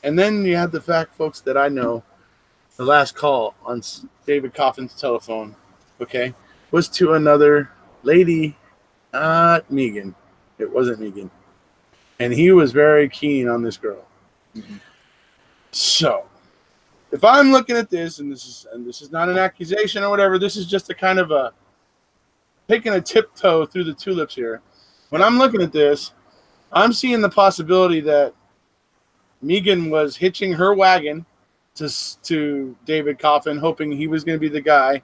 And then you have the fact, folks, that I know the last call on David Coffin's telephone, was to another lady, not Megan. It wasn't Megan. And he was very keen on this girl. Mm-hmm. So, if I'm looking at this, and this is not an accusation or whatever, this is just a kind of taking a tiptoe through the tulips here. When I'm looking at this, I'm seeing the possibility that Megan was hitching her wagon to David Coffin, hoping he was going to be the guy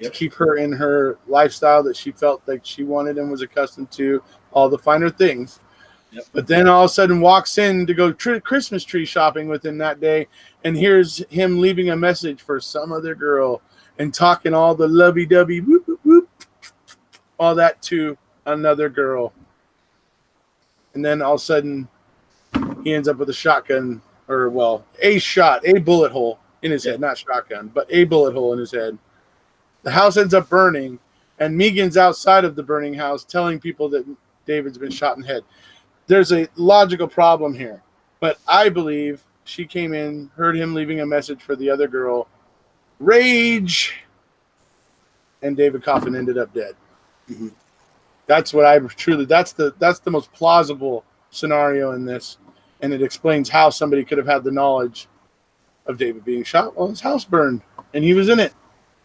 to keep her in her lifestyle that she felt like she wanted and was accustomed to, all the finer things. Yep. But then all of a sudden walks in to go Christmas tree shopping with him that day, and here's him leaving a message for some other girl and talking all the lovey-dovey, whoop, whoop, whoop, all that to another girl. And then all of a sudden he ends up with a shotgun, or a bullet hole in his head, not shotgun, but a bullet hole in his head. The house ends up burning, and Megan's outside of the burning house telling people that David's been shot in the head. There's a logical problem here, but I believe she came in, heard him leaving a message for the other girl, rage, and David Coffin ended up dead. Mm-hmm. That's what that's the most plausible scenario in this. And it explains how somebody could have had the knowledge of David being shot while his house burned, and he was in it.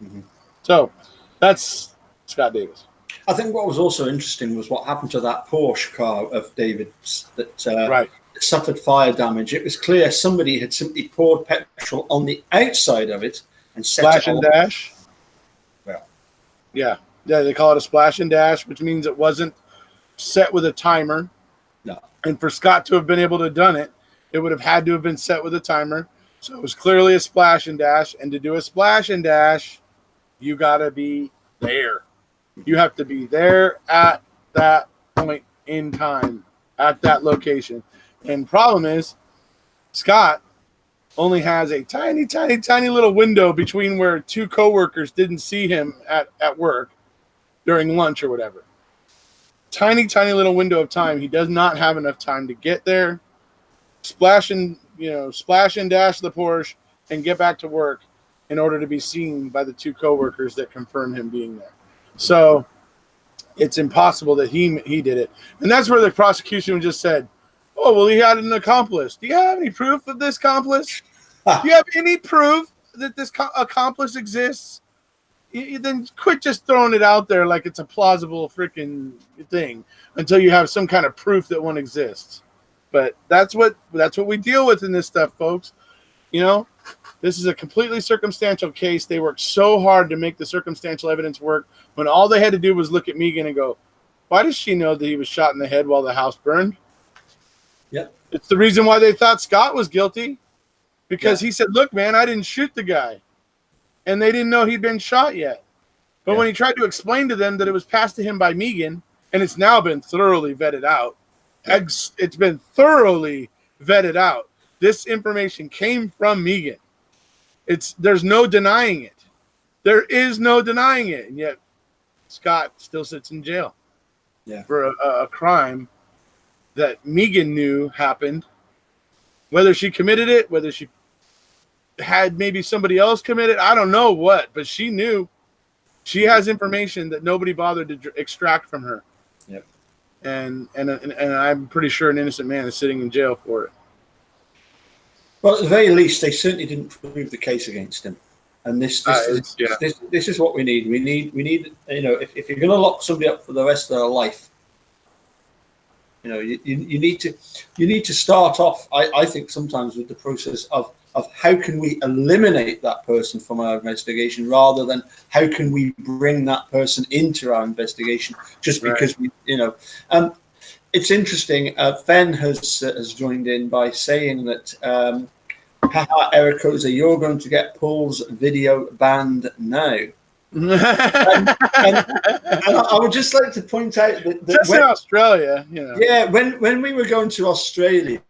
Mm-hmm. So that's Scott Davis. I think what was also interesting was what happened to that Porsche car of David's that suffered fire damage. It was clear somebody had simply poured petrol on the outside of it and set splash it and dash. Well, yeah, they call it a splash and dash, which means it wasn't set with a timer. No. And for Scott to have been able to have done it, it would have had to have been set with a timer. So it was clearly a splash and dash. And to do a splash and dash, you got to be there. You have to be there at that point in time, at that location. And problem is, Scott only has a tiny, tiny, tiny little window between where two coworkers didn't see him at work during lunch or whatever. Tiny, tiny little window of time. He does not have enough time to get there, splash and dash the Porsche, and get back to work in order to be seen by the two coworkers that confirm him being there. So it's impossible that he did it. And that's where the prosecution just said, oh, well, he had an accomplice. Do you have any proof of this accomplice? Do you have any proof that this accomplice exists? Then quit just throwing it out there like it's a plausible freaking thing until you have some kind of proof that one exists. But that's what we deal with in this stuff, folks. You know, this is a completely circumstantial case. They worked so hard to make the circumstantial evidence work when all they had to do was look at Megan and go, why does she know that he was shot in the head while the house burned? Yeah. It's the reason why they thought Scott was guilty, because he said, look, man, I didn't shoot the guy. And they didn't know he'd been shot yet. But when he tried to explain to them that it was passed to him by Megan, and it's now been thoroughly vetted out, it's been thoroughly vetted out. This information came from Megan. There's no denying it. There is no denying it. And yet Scott still sits in jail for a crime that Megan knew happened. Whether she committed it, whether she had maybe somebody else commit it, I don't know what, but she knew. She has information that nobody bothered to extract from her. Yep. And I'm pretty sure an innocent man is sitting in jail for it. Well, at the very least, they certainly didn't prove the case against him. And this is what we need. We need. You know, if you're going to lock somebody up for the rest of their life, you know, you need to start off. I think sometimes with the process of how can we eliminate that person from our investigation rather than how can we bring that person into our investigation just because we, you know. It's interesting. Fen has joined in by saying that, haha, Erekose, you're going to get Paul's video banned now. and I would just like to point out that just in Australia, you know. Yeah, when we were going to Australia,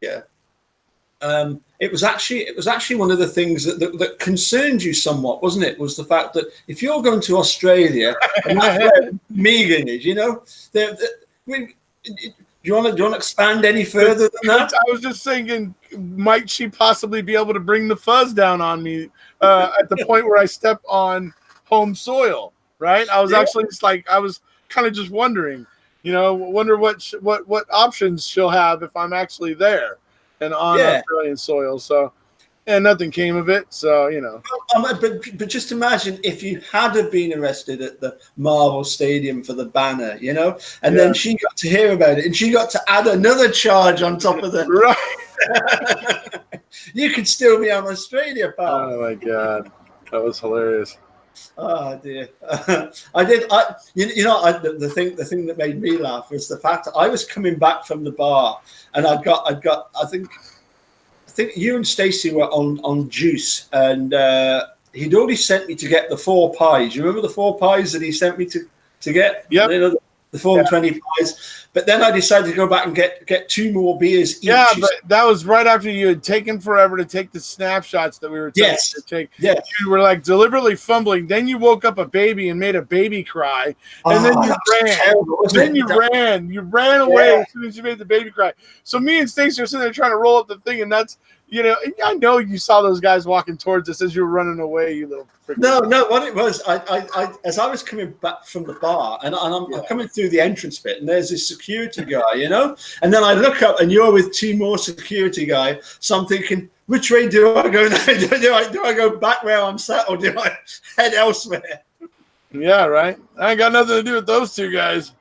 it was actually one of the things that concerned you somewhat, wasn't it? Was the fact that if you're going to Australia, and that's where Megan is, you know, do you want to expand any further than that? I was just thinking, might she possibly be able to bring the fuzz down on me at the point where I step on home soil? Right? I was actually just like, I was kind of just wondering, you know, wonder what options she'll have if I'm actually there and on Australian soil. So, and nothing came of it. So, you know. But just imagine if you had have been arrested at the Marvel Stadium for the banner, you know, and then she got to hear about it and she got to add another charge on top of the. Right. You could still be on Australia, pal. Oh my God, that was hilarious. Oh dear. The thing that made me laugh was the fact that I was coming back from the bar and I think you and Stacey were on juice, and he'd already sent me to get the 4 pies. You remember the 4 pies that he sent me to get? Yeah. You know, the 4 and 20 pies. But then I decided to go back and get 2 more beers each. Yeah, but that was right after you had taken forever to take the snapshots that we were telling you to take. Yes. You were like deliberately fumbling. Then you woke up a baby and made a baby cry. And then you ran. Terrible, You ran away as soon as you made the baby cry. So me and Stacey are sitting there trying to roll up the thing, and that's, you know, I know you saw those guys walking towards us as you were running away, you little freaking. No, what it was, I as I was coming back from the bar, and I'm coming through the entrance bit, and there's this security guy, you know, and then I look up, and you're with 2 more security guy. So I'm thinking, which way do I go now? Do I go back where I'm sat, or do I head elsewhere? Yeah, right. I ain't got nothing to do with those 2 guys.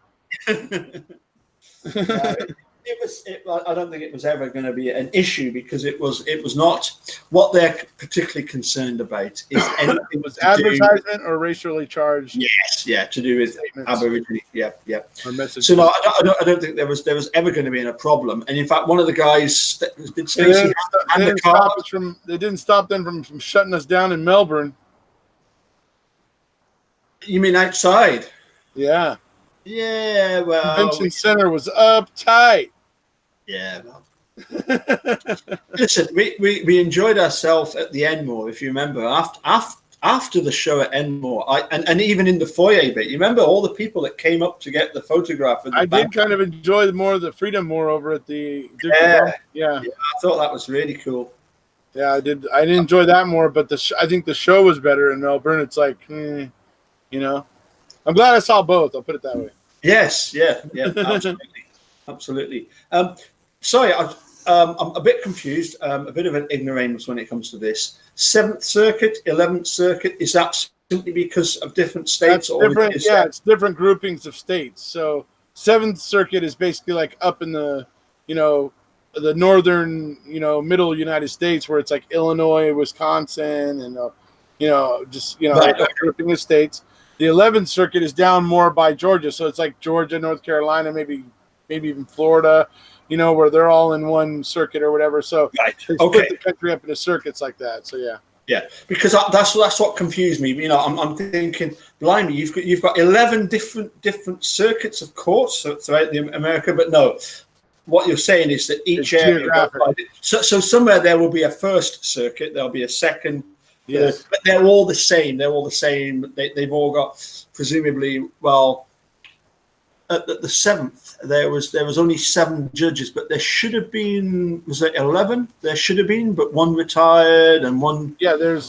I don't think it was ever going to be an issue because it was not what they're particularly concerned about. Is anything was advertisement or racially charged? Yes, yeah, to do with Aborigine. Yeah. Or messages. So no, I don't think there was ever going to be a problem. And in fact, one of the guys did Stacey they didn't stop them from shutting us down in Melbourne. You mean outside? Yeah. Yeah, well, Convention Center was uptight. Yeah. Well. Listen, we enjoyed ourselves at the Enmore, if you remember. After the show at Enmore, and even in the foyer bit, you remember all the people that came up to get the photograph. I did kind of enjoy more of the Freedom More over at the Duke yeah. I thought that was really cool. Yeah, I did. I did enjoy that more, but I think the show was better in Melbourne. It's like, you know. I'm glad I saw both. I'll put it that way. Yes, yeah, absolutely. Sorry, I'm a bit confused. A bit of an ignoramus when it comes to this. 7th Circuit, 11th Circuit. Is that simply because of different states? It's different groupings of states. So 7th Circuit is basically like up in the, the northern, middle United States, where it's like Illinois, Wisconsin, and right. grouping of states. The 11th Circuit is down more by Georgia, so it's like Georgia, North Carolina, maybe even Florida, where they're all in one circuit or whatever. So right. They split the country up into circuits like that. So yeah. Yeah, because that's what confused me. I'm thinking, blimey, you've got 11 different circuits of course throughout America, but no. What you're saying is that each area. So somewhere there will be a first circuit, there'll be a second. Yes, but they're all the same. They've all got presumably. Well, at the 7th, there was only 7 judges, but there should have been. Was there 11? There should have been, but one retired and one. Yeah, said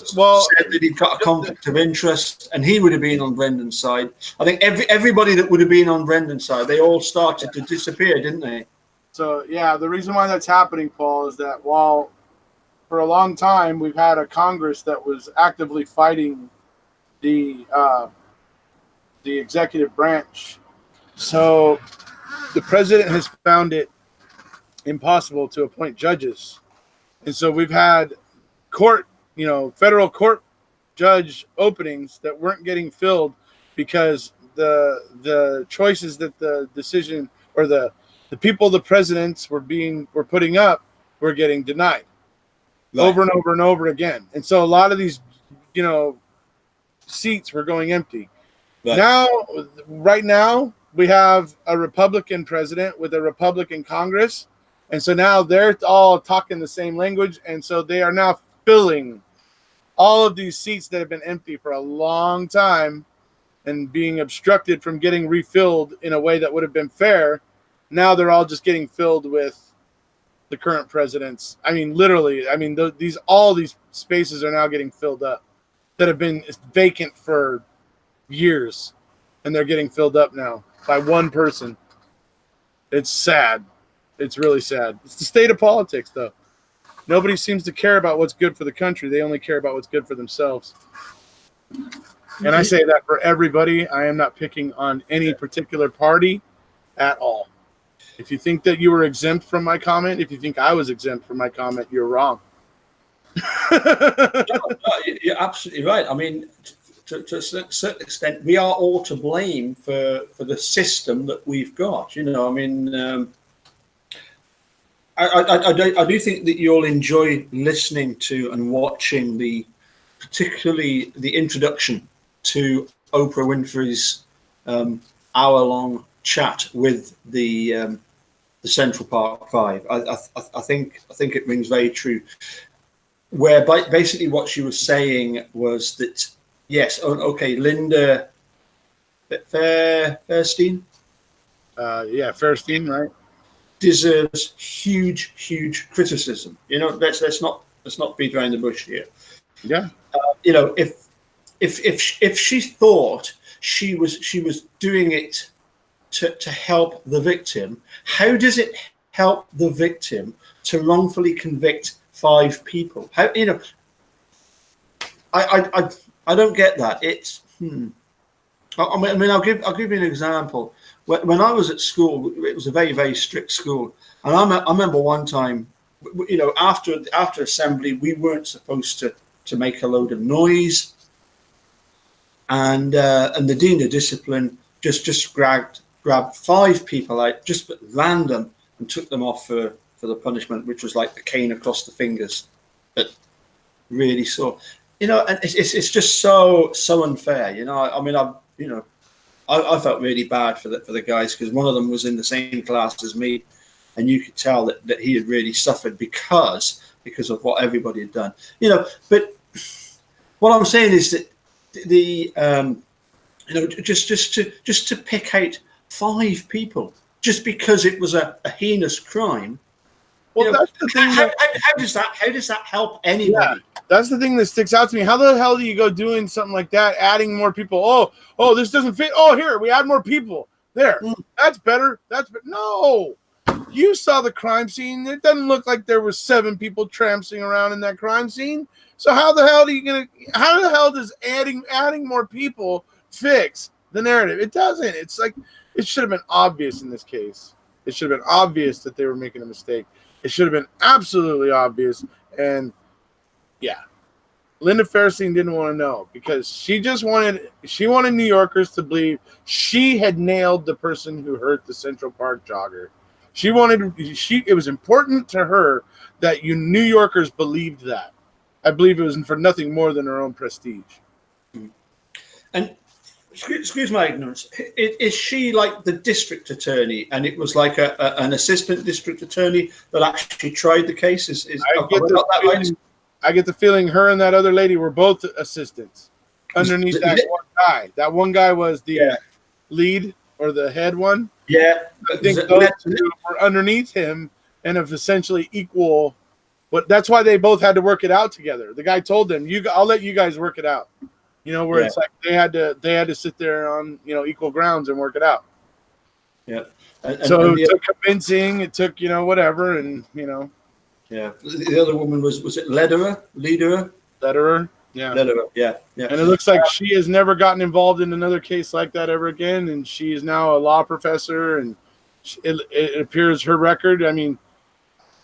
that he'd got a conflict of interest, and he would have been on Brendan's side. I think everybody that would have been on Brendan's side, they all started to disappear, didn't they? So yeah, the reason why that's happening, Paul, is that while for a long time we've had a Congress that was actively fighting the executive branch, so the president has found it impossible to appoint judges, and so we've had federal court judge openings that weren't getting filled because the choices that the decision or the people the presidents were putting up were getting denied. Right. Over and over and over again. And so a lot of these, seats were going empty. Right. Right now, we have a Republican president with a Republican Congress. And so now they're all talking the same language. And so they are now filling all of these seats that have been empty for a long time and being obstructed from getting refilled in a way that would have been fair. Now they're all just getting filled with the current presidents. I mean, literally. I mean, all these spaces are now getting filled up that have been vacant for years, and they're getting filled up now by one person. It's sad. It's really sad. It's the state of politics, though. Nobody seems to care about what's good for the country. They only care about what's good for themselves. And I say that for everybody. I am not picking on any particular party at all. If you think that you were exempt from my comment, if you think I was exempt from my comment, you're wrong. No, you're absolutely right. I mean, to a certain extent, we are all to blame for the system that we've got. I mean, I do think that you'll enjoy listening to and watching particularly the introduction to Oprah Winfrey's hour-long chat with the Central Park Five. I think it rings very true. Where basically what she was saying was that yes, okay, Linda Fairstein. Fairstein, right? Deserves huge criticism. Let's not beat around the bush here. Yeah. If she thought she was doing it to help the victim, how does it help the victim to wrongfully convict 5 people? How I don't get that. It's I mean I'll give you an example. when I was at school, it was a very, very strict school. And I remember one time, after assembly, we weren't supposed to make a load of noise. And the dean of discipline just grabbed 5 people out, just at random, and took them off for the punishment, which was like the cane across the fingers. But really sore. And it's just so unfair. I mean, I felt really bad for the guys, because one of them was in the same class as me, and you could tell that he had really suffered because of what everybody had done. But what I'm saying is that just to pick out 5 people just because it was a heinous crime. Well, that's the thing. How does that help anybody? Yeah, that's the thing that sticks out to me. How the hell do you go doing something like that, adding more people? Oh, this doesn't fit. Oh, here we add more people. There, that's better. No. You saw the crime scene. It doesn't look like there was 7 people tramping around in that crime scene. So how the hell does adding more people fix the narrative? It doesn't. It's like, it should have been obvious in this case. It should have been obvious that they were making a mistake. It should have been absolutely obvious. And yeah, Linda Fairstein didn't want to know, because she wanted New Yorkers to believe she had nailed the person who hurt the Central Park jogger. It was important to her that New Yorkers believed that. I believe it was for nothing more than her own prestige. And excuse my ignorance, is she like the district attorney, and it was like an assistant district attorney that actually tried the case? I get the feeling her and that other lady were both assistants underneath that one guy. That one guy was the lead, or the head one. Yeah. I think those 2 were underneath him and of essentially equal. But that's why they both had to work it out together. The guy told them, I'll let you guys work it out. It's like they had to sit there on, equal grounds and work it out. Yeah. It took convincing, it took, whatever, and Yeah. The other woman was it Lederer? Yeah. Lederer, yeah. And it looks like she has never gotten involved in another case like that ever again, and she is now a law professor, and it appears her record, I mean,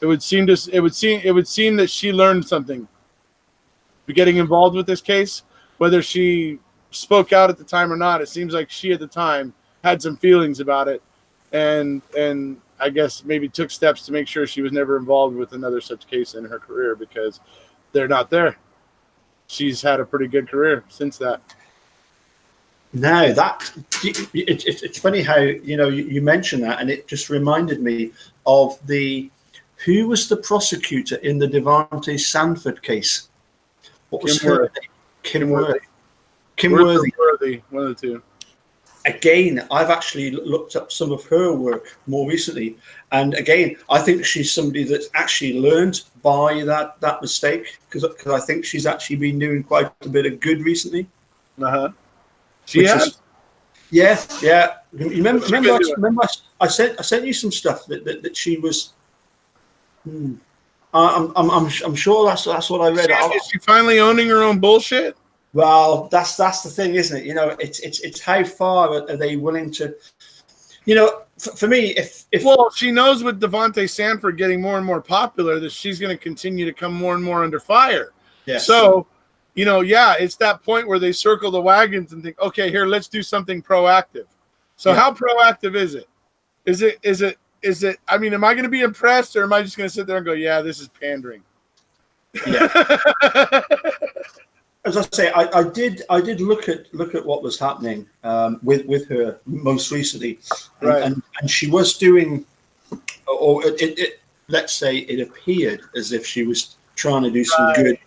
it would seem that she learned something getting involved with this case. Whether she spoke out at the time or not, it seems like she at the time had some feelings about it, and I guess maybe took steps to make sure she was never involved with another such case in her career, because they're not there. She's had a pretty good career since that. No, it's funny how you mentioned that, and it just reminded me of who was the prosecutor in the Devontae Sanford case? What was her name? Kim Worthy. One of the 2. Again, I've actually looked up some of her work more recently, and again, I think she's somebody that's actually learned by that mistake, because I think she's actually been doing quite a bit of good recently. She has. Yeah. Remember, I sent you some stuff that she was. I'm sure that's what I read. Is she finally owning her own bullshit? Well, that's the thing, isn't it? It's how far are they willing to? For me, if she knows with Devontae Sanford getting more and more popular that she's going to continue to come more and more under fire. Yes. So, it's that point where they circle the wagons and think, okay, here, let's do something proactive. So how proactive is it? Is it? I mean, am I going to be impressed, or am I just going to sit there and go, yeah, this is pandering? Yeah. As I say, I did look at what was happening with her most recently, and she was doing, or let's say it appeared as if she was trying to do some good,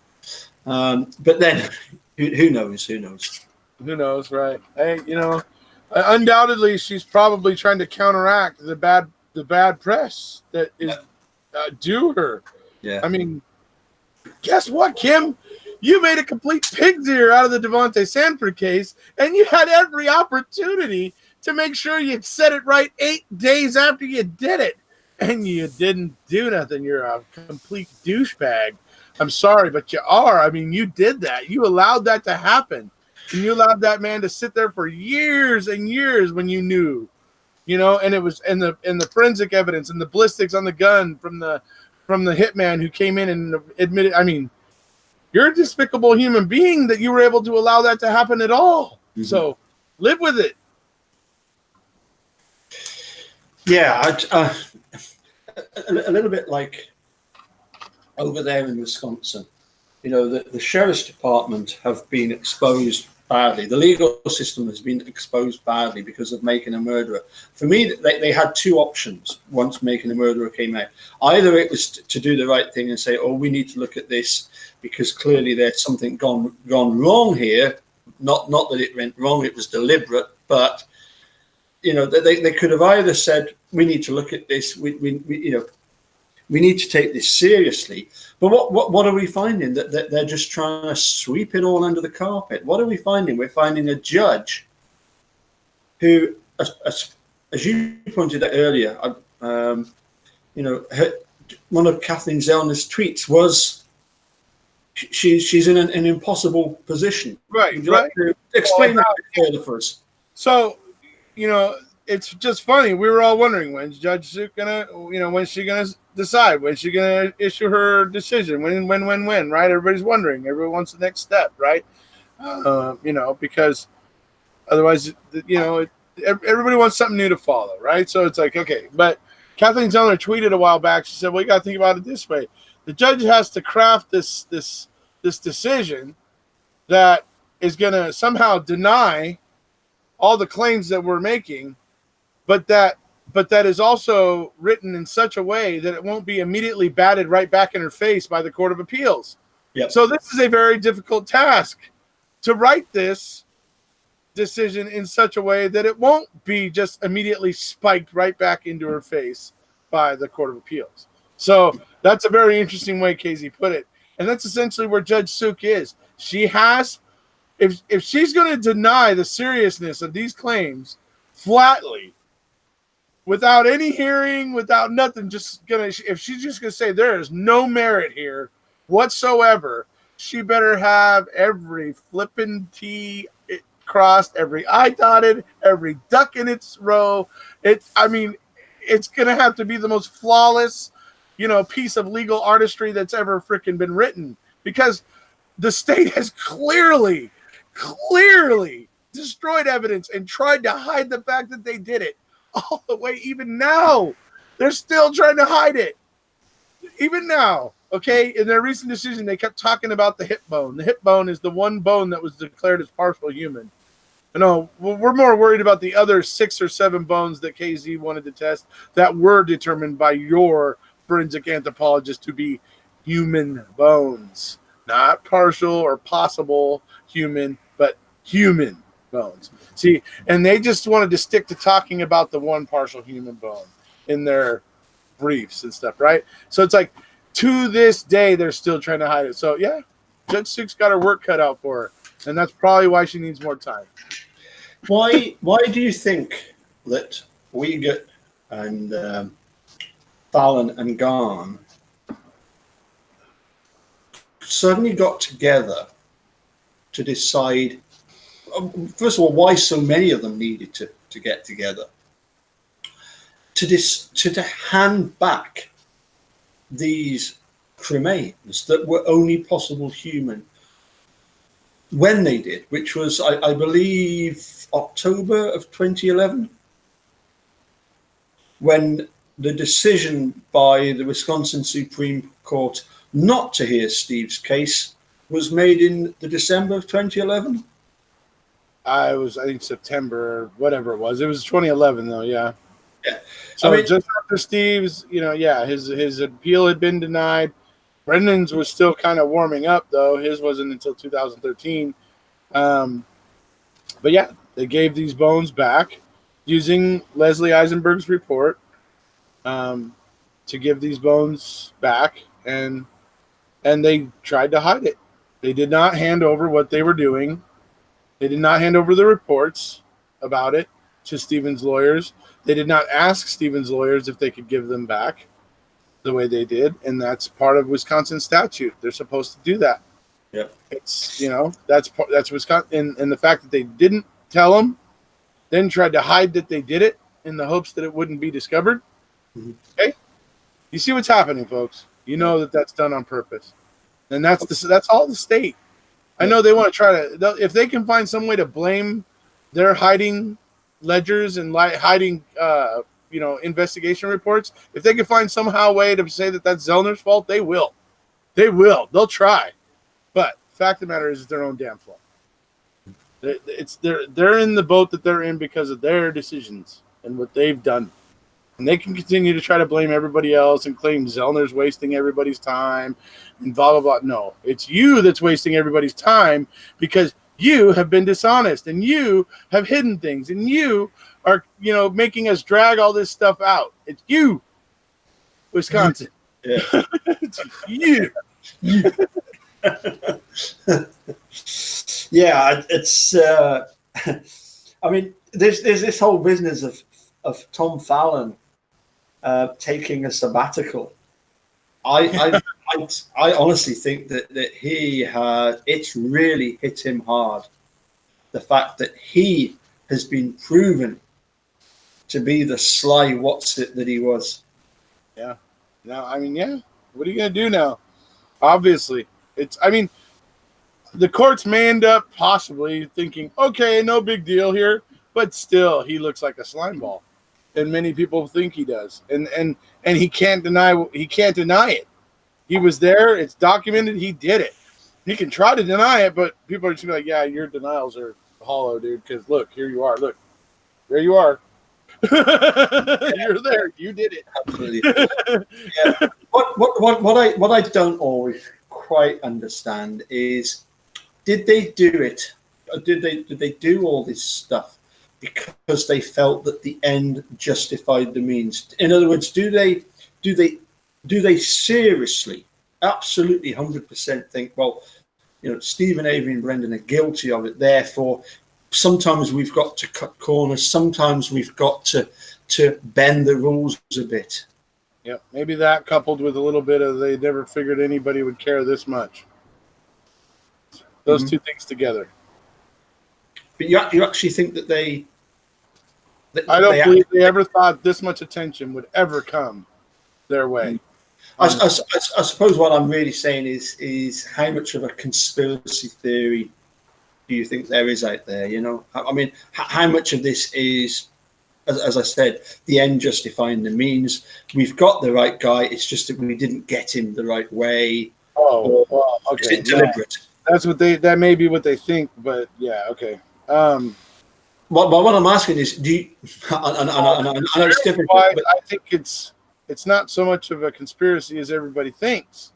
but then who knows? Who knows, right? Hey, undoubtedly she's probably trying to counteract the bad press that is due her. Yeah, I mean, guess what, Kim? You made a complete pig's ear out of the Devontae Sanford case, and you had every opportunity to make sure you said it right 8 days after you did it, and you didn't do nothing. You're a complete douchebag. I'm sorry, but you are. I mean, you did that. You allowed that to happen, and you allowed that man to sit there for years and years when you knew and it was and the forensic evidence and the ballistics on the gun from the hitman who came in and admitted. I mean, you're a despicable human being that you were able to allow that to happen at all. Mm-hmm. So live with it. Yeah, a little bit like over there in Wisconsin, the sheriff's department have been exposed badly. The legal system has been exposed badly because of Making a Murderer. For me, they had two options once Making a Murderer came out. Either it was to do the right thing and say, oh, we need to look at this because clearly there's something gone wrong here. Not that it went wrong, it was deliberate, but they could have either said, we need to look at this, we need to take this seriously. But what are we finding? That they're just trying to sweep it all under the carpet. What are we finding? We're finding a judge who, as you pointed out earlier, one of Kathleen Zellner's tweets was, she's in an impossible position. Right. Would you like to explain that further for us? So, it's just funny. We were all wondering, when's Judge Suk gonna, when's she gonna decide? When's she gonna issue her decision? When, right? Everybody's wondering. Everyone wants the next step, right? Because otherwise, everybody wants something new to follow, right? So it's like, okay. But Kathleen Zellner tweeted a while back. She said, well, you got to think about it this way. The judge has to craft this decision that is going to somehow deny all the claims that we're making, but that is also written in such a way that it won't be immediately batted right back in her face by the Court of Appeals. Yep. So this is a very difficult task, to write this decision in such a way that it won't be just immediately spiked right back into her face by the Court of Appeals. So that's a very interesting way Casey put it. And that's essentially where Judge Suk is. She has, if she's going to deny the seriousness of these claims flatly, without any hearing, without nothing, if she's just going to say there is no merit here whatsoever, she better have every flippin' T crossed, every I dotted, every duck in its row. It's going to have to be the most flawless, piece of legal artistry that's ever freaking been written, because the state has clearly destroyed evidence and tried to hide the fact that they did it all the way. Even now, they're still trying to hide it. Even now, okay? In their recent decision, they kept talking about the hip bone. The hip bone is the one bone that was declared as partial human. We're more worried about the other 6 or 7 bones that KZ wanted to test that were determined by your forensic anthropologist to be human bones. Not partial or possible human, but human bones. See, and they just wanted to stick to talking about the one partial human bone in their briefs and stuff, right? So it's like, to this day, they're still trying to hide it. So, yeah, Judge Suk's got her work cut out for her, and that's probably why she needs more time. Why do you think that Uyghur and Fallon and Garn suddenly got together to decide, first of all, why so many of them needed to get together, to hand back these cremains that were only possible human when they did, which was, I believe, October of 2011, when the decision by the Wisconsin Supreme Court not to hear Steve's case was made in the December of 2011. I think September, whatever it was. It was 2011 though, yeah. Yeah. So just after Steve's, his appeal had been denied. Brendan's was still kind of warming up though. His wasn't until 2013. But yeah, they gave these bones back using Leslie Eisenberg's report to give these bones back, and they tried to hide it. They did not hand over what they were doing. They did not hand over the reports about it to Stephen's lawyers. They did not ask Stephen's lawyers if they could give them back the way they did, and that's part of Wisconsin statute. They're supposed to do that. Yeah, it's that's Wisconsin, and the fact that they didn't tell them, then tried to hide that they did it, in the hopes that it wouldn't be discovered. Mm-hmm. Okay, you see what's happening, folks. You know that that's done on purpose, and that's all the state. I know they want to try to, if they can find some way to blame their hiding ledgers and hiding, investigation reports. If they can find somehow a way to say that that's Zellner's fault, they will. They will. They'll try. But fact of the matter is, it's their own damn fault. They're in the boat that they're in because of their decisions and what they've done. And they can continue to try to blame everybody else and claim Zellner's wasting everybody's time and blah, blah, blah. No, it's you that's wasting everybody's time because you have been dishonest and you have hidden things and you are, making us drag all this stuff out. It's you, Wisconsin. Yeah. It's you. Yeah, it's. I mean, there's this whole business of Tom Fallon taking a sabbatical. I honestly think that he it's really hit him hard. The fact that he has been proven to be the sly what's-it that he was. Yeah. Now, I mean, yeah. What are you going to do now? Obviously. The courts may end up possibly thinking, okay, no big deal here, but still, he looks like a slime ball, and many people think he does, and he can't deny it. He was there; it's documented. He did it. He can try to deny it, but people are just gonna be like, "Yeah, your denials are hollow, dude." Because look, here you are. Look, there you are. You're there. You did it. Absolutely. Yeah. What I don't always quite understand is, did they do it? Or did they do all this stuff because they felt that the end justified the means? In other words, do they seriously, absolutely 100% think, well, Stephen, Avery, and Brendan are guilty of it, therefore sometimes we've got to cut corners, sometimes we've got to bend the rules a bit. Yeah, maybe that coupled with a little bit of they never figured anybody would care this much. Those two things together. But you actually think that I don't believe they ever thought this much attention would ever come their way. I suppose what I'm really saying is how much of a conspiracy theory do you think there is out there? I mean, how much of this is, as I said, the end justifying the means? We've got the right guy. It's just that we didn't get him the right way. Oh, well, okay. Is it deliberate? Yeah. That may be what they think, but yeah, okay. What I'm asking is, do you? I know it's difficult. But I think it's not so much of a conspiracy as everybody thinks.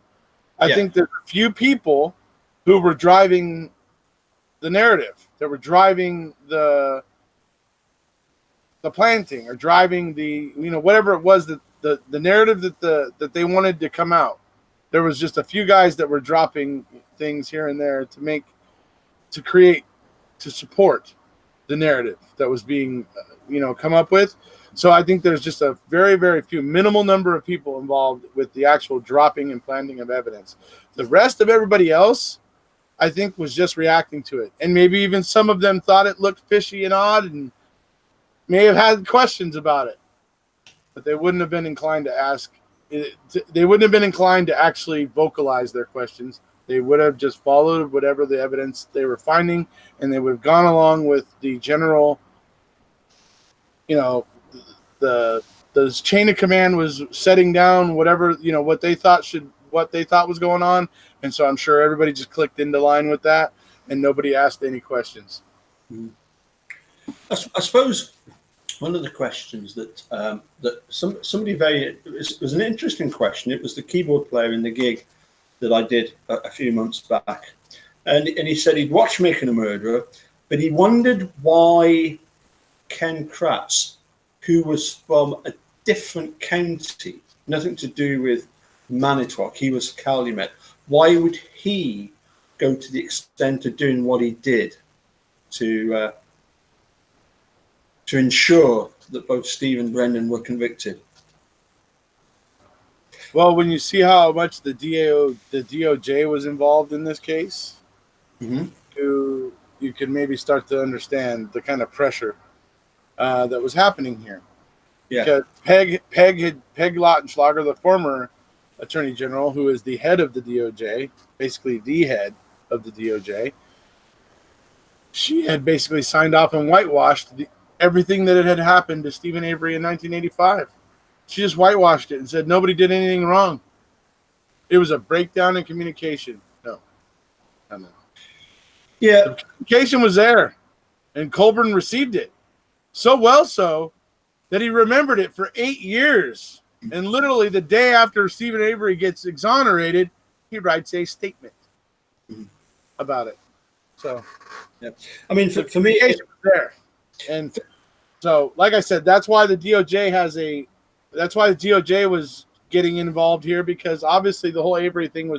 I think there's a few people who were driving the narrative, that were driving the planting, or driving the whatever it was, that the narrative that they wanted to come out. There was just a few guys that were dropping things here and there to support the narrative that was being come up with. So I think there's just a very, very few, minimal number of people involved with the actual dropping and planting of evidence. The rest of everybody else, I think, was just reacting to it. And maybe even some of them thought it looked fishy and odd and may have had questions about it. But they wouldn't have been inclined to ask. They wouldn't have been inclined to actually vocalize their questions. They would have just followed whatever the evidence they were finding, and they would have gone along with the general, the chain of command was setting down whatever, what they thought was going on. And so I'm sure everybody just clicked into line with that, and nobody asked any questions. I suppose one of the questions that somebody it was an interesting question. It was the keyboard player in the gig that I did a few months back, and he said he'd watched Making a Murderer, but he wondered why Ken Kratz, who was from a different county, nothing to do with Manitowoc, he was Calumet, why would he go to the extent of doing what he did to ensure that both Steve and Brendan were convicted? Well, when you see how much the DOJ was involved in this case, you can maybe start to understand the kind of pressure that was happening here. Yeah. Because Peg Lautenschlager, the former Attorney General, who is the head of the DOJ, basically the head of the DOJ, she had basically signed off and whitewashed everything that had happened to Stephen Avery in 1985. She just whitewashed it and said nobody did anything wrong. It was a breakdown in communication. No. Yeah. The communication was there, and Colburn received it. So well so that he remembered it for 8 years. And literally the day after Stephen Avery gets exonerated, he writes a statement about it. So, yeah. I mean, for me, it's there. And so, like I said, that's why the DOJ was getting involved here, because obviously the whole Avery thing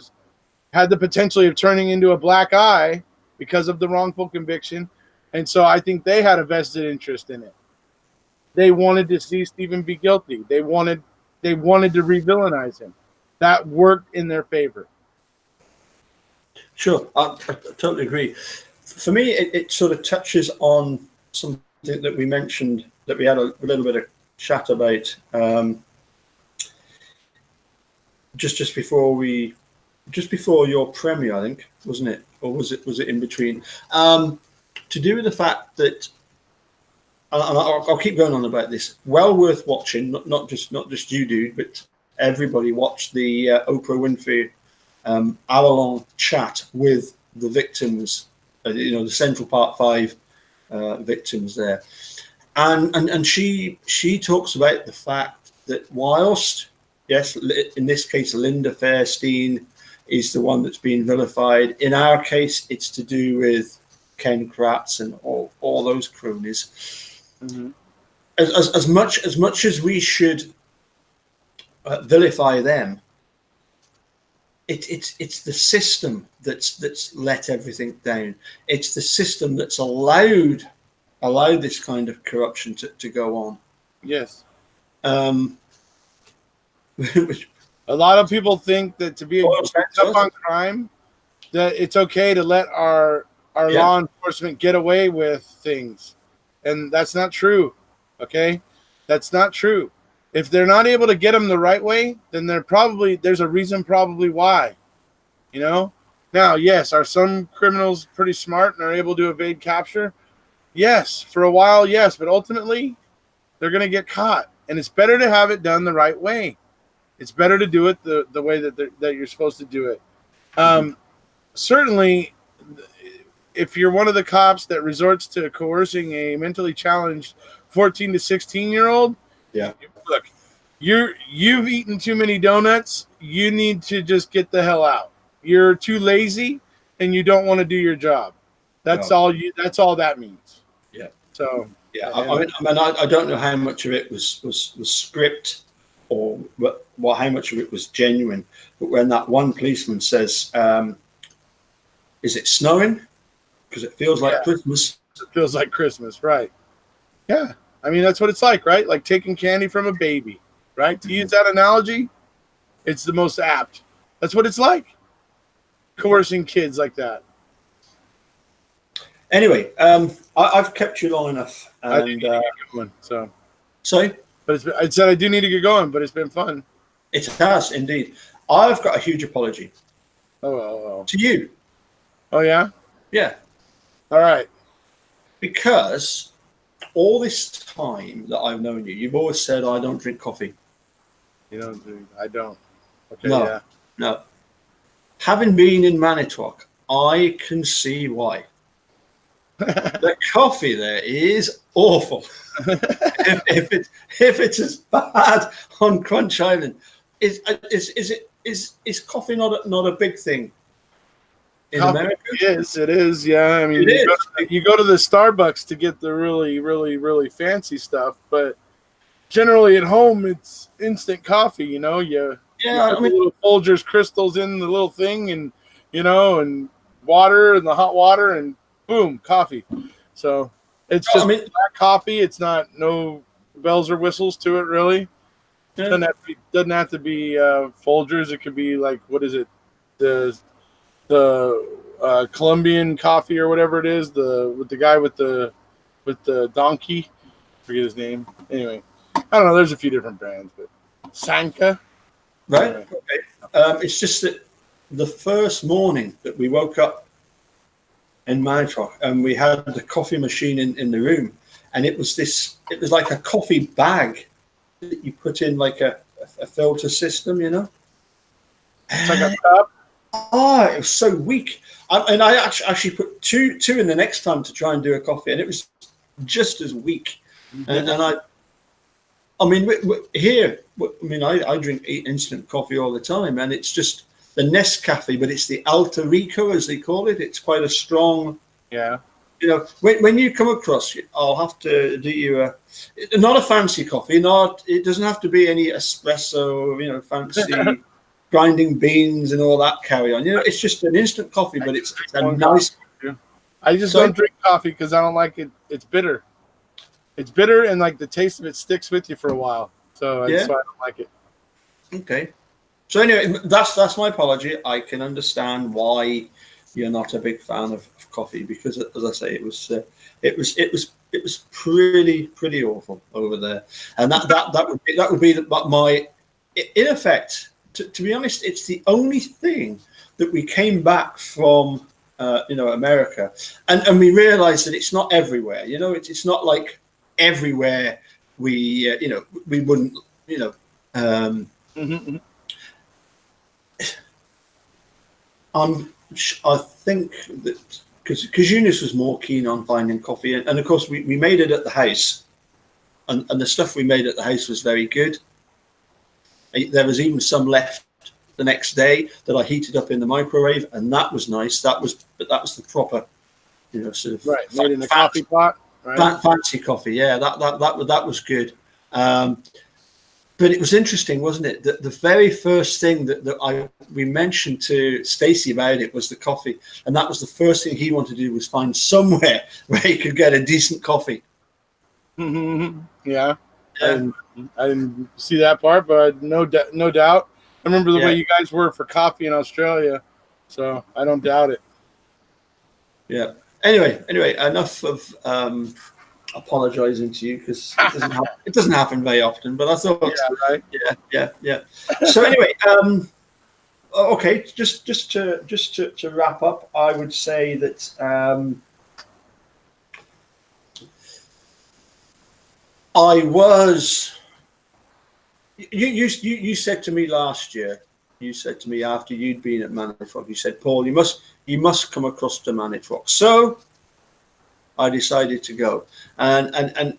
had the potential of turning into a black eye because of the wrongful conviction. And so I think they had a vested interest in it. They wanted to see Stephen be guilty. They wanted to re-villainize him. That worked in their favor. Sure, I totally agree. For me, it sort of touches on something that we mentioned, that we had a little bit of chat about just before your premiere, I think, wasn't it? Or was it in between? To do with the fact that, and I'll keep going on about this. Well worth watching. Not just you, dude, but everybody watched the Oprah Winfrey hour-long chat with the victims. The Central Park 5 victims there, and she talks about the fact that whilst, yes, in this case Linda Fairstein is the one that's being vilified, in our case it's to do with Ken Kratz and all those cronies. Mm-hmm. As much as we should vilify them, it's the system that's let everything down. It's the system that's allowed this kind of corruption to go on. Yes. A lot of people think that to be up on crime, that it's okay to let our law enforcement get away with things. And that's not true. Okay? That's not true. If they're not able to get them the right way, then there's a reason probably why. Now, yes, are some criminals pretty smart and are able to evade capture? Yes, for a while, yes, but ultimately they're going to get caught, and it's better to have it done the right way. It's better to do it the way that you're supposed to do it. Certainly, if you're one of the cops that resorts to coercing a mentally challenged 14 to 16-year-old, look, you've eaten too many donuts. You need to just get the hell out. You're too lazy and you don't want to do your job. That's all that means. Yeah. So yeah, I don't know how much of it was script or how much of it was genuine. But when that one policeman says, "Is it snowing? Because it feels like Christmas." It feels like Christmas, right? Yeah. I mean, that's what it's like, right? Like taking candy from a baby, right? To use that analogy, it's the most apt. That's what it's like. Coercing kids like that. Anyway, I've kept you long enough. And, I do need to get going, so. Sorry? But I said I do need to get going, but it's been fun. It has, indeed. I've got a huge apology. Oh. To you. Oh, yeah? Yeah. All right. Because all this time that I've known you, you've always said, I don't drink coffee. You don't drink? I don't. Okay, no, No. Having been in Manitowoc, I can see why. The coffee there is awful. if it's as bad on Crunch Island, is coffee not a big thing in America? It is. Yeah, I mean, you go to the Starbucks to get the really, really, really fancy stuff, but generally at home it's instant coffee. You put the little Folgers crystals in the little thing, and and water and the hot water, and boom, coffee. So it's just black coffee. It's not no bells or whistles to it, really. Doesn't have to be Folgers. It could be like, what is it, the Colombian coffee or whatever it is. With the guy with the donkey, I forget his name. Anyway, I don't know. There's a few different brands, but Sanka. Right. Okay. It's just that the first morning that we woke up in Manitowoc and we had the coffee machine in the room, and it was like a coffee bag that you put in like a filter system, you know. It's like a cup. Oh, it was so weak. And I actually put two in the next time to try and do a coffee, and it was just as weak. And I mean, here, I mean, I drink instant coffee all the time, and it's just the Nescafe, but it's the Alta Rico, as they call it. It's quite a strong. Yeah. You know, when you come across, I'll have to do you not a fancy coffee. It doesn't have to be any espresso, you know, fancy grinding beans and all that carry on. You know, it's just an instant coffee, but it's a nice. I just don't drink coffee because I don't like it. It's bitter. It's bitter, and like the taste of it sticks with you for a while. So that's why I don't like it. Okay. So anyway, that's my apology. I can understand why you're not a big fan of coffee, because, as I say, it was pretty awful over there, and that would be my, in effect. To be honest, it's the only thing that we came back from, America, and we realized that it's not everywhere. You know, it's not like everywhere we wouldn't, I think that because Eunice was more keen on finding coffee, and of course we made it at the house, and the stuff we made at the house was very good. There was even some left the next day that I heated up in the microwave, and that was nice. That was the proper, sort of made in the coffee pot, right? Fancy coffee. Yeah, that was good. But it was interesting, wasn't it? That the very first thing that we mentioned to Stacy about it was the coffee, and that was the first thing he wanted to do, was find somewhere where he could get a decent coffee. Yeah. I didn't see that part, but no doubt. I remember the way you guys were for coffee in Australia, so I don't doubt it. Yeah. Anyway, enough of apologizing to you, because it doesn't happen very often. But I thought, yeah. So anyway, okay, just to wrap up, I would say that. I was. You said to me last year. You said to me after you'd been at Manitowoc. You said, Paul, you must come across to Manitowoc. So I decided to go. And is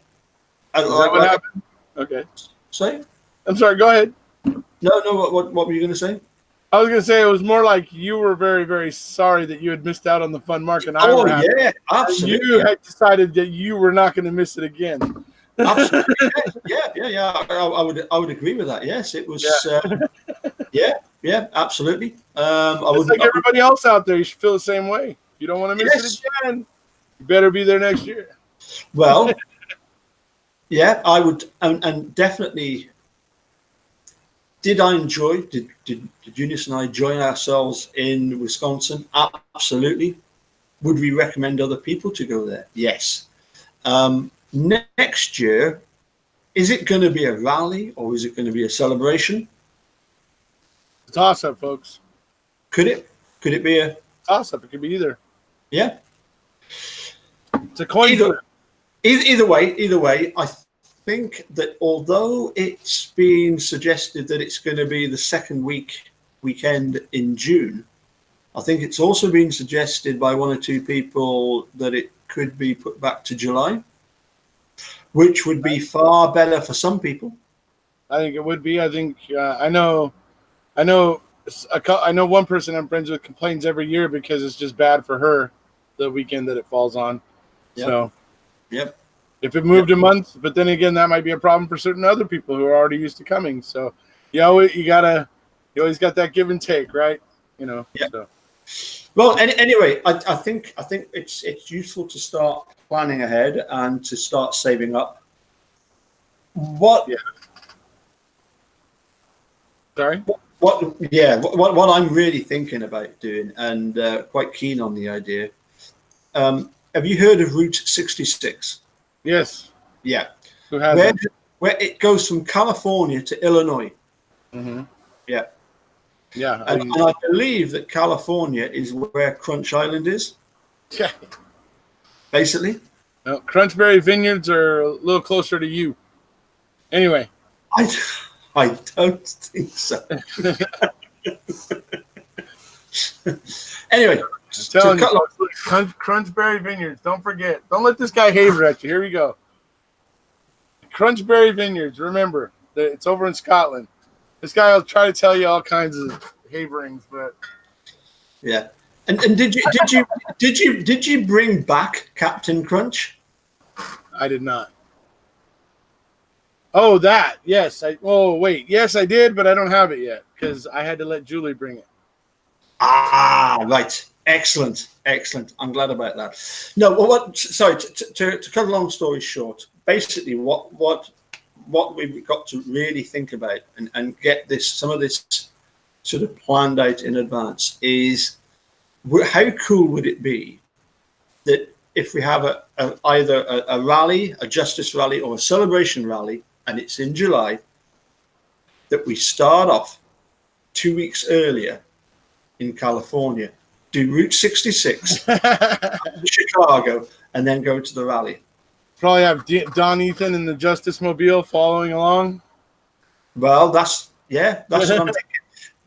that what happened? Okay. Say. I'm sorry. Go ahead. No. What were you going to say? I was going to say it was more like you were very, very sorry that you had missed out on the fun market. Yeah, absolutely. You had decided that you were not going to miss it again. Absolutely. Yeah. I would agree with that. Yes, it was. Yeah, absolutely. Like everybody else out there, you should feel the same way. If you don't want to miss it again, you better be there next year. Well, yeah, I would, and definitely. Did I enjoy? Did Eunice and I enjoy ourselves in Wisconsin? Absolutely. Would we recommend other people to go there? Yes. Next year, is it going to be a rally or is it going to be a celebration? It's a toss-up, folks. Could it be a toss-up? It could be either. Yeah. It's a coin flip. Either way, I think that although it's been suggested that it's going to be the second weekend in June, I think it's also been suggested by one or two people that it could be put back to July, which would be far better for some people. I think it would be. I think I know one person I'm friends with complains every year because it's just bad for her the weekend that it falls on. Yep. So, yep. If it moved a month, but then again, that might be a problem for certain other people who are already used to coming. So, you always got that give and take, right? Yeah. So. Well, anyway, I think it's useful to start planning ahead and to start saving up. What? Yeah. Sorry. What I'm really thinking about doing, and quite keen on the idea. Have you heard of Route 66? Yes. Yeah. Who hasn't? where it goes from California to Illinois. Mm-hmm. Yeah. Yeah. And I believe that California is where Crunch Island is. Yeah. Basically. No, Crunchberry Vineyards are a little closer to you. Anyway. I don't think so. Anyway, I'm telling you, Crunchberry Vineyards. Don't forget. Don't let this guy haver at you. Here we go. Crunchberry Vineyards. Remember, it's over in Scotland. This guy will try to tell you all kinds of haverings, but yeah. And did you bring back Captain Crunch? I did not. Oh, that. Yes. Yes, I did, but I don't have it yet because I had to let Julie bring it. Ah, right. Excellent. I'm glad about that. No, well, sorry, to cut a long story short, basically what we've got to really think about and get some of this sort of planned out in advance is how cool would it be that if we have either a rally, a justice rally or a celebration rally, and it's in July, that we start off 2 weeks earlier in California, do Route 66, Chicago, and then go to the rally. Probably have Don Ethan and the Justice Mobile following along. Well, that's what I'm thinking.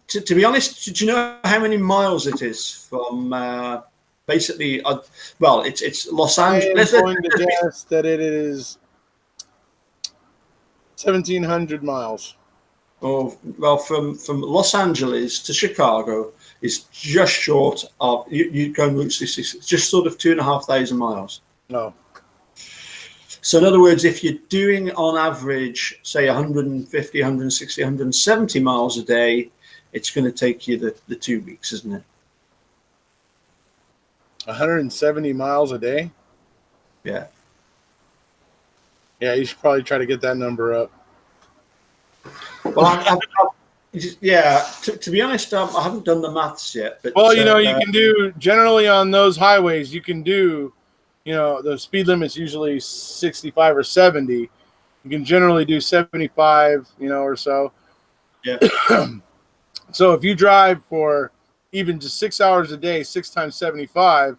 To be honest, do you know how many miles it is from basically? It's Los Angeles. I'm going to guess that it is 1,700 miles. Oh, well, from Los Angeles to Chicago is just short of you go on Route 66. It's just sort of 2,500 miles. No. So in other words, if you're doing on average, say 150, 160, 170 miles a day, it's going to take you the 2 weeks, isn't it? 170 miles a day? Yeah. Yeah, you should probably try to get that number up. Well, to be honest, I haven't done the maths yet. But, well, you can do, generally on those highways, you can do, the speed limit's usually 65 or 70. You can generally do 75, or so. Yeah. So if you drive for even just 6 hours a day, 6 times 75,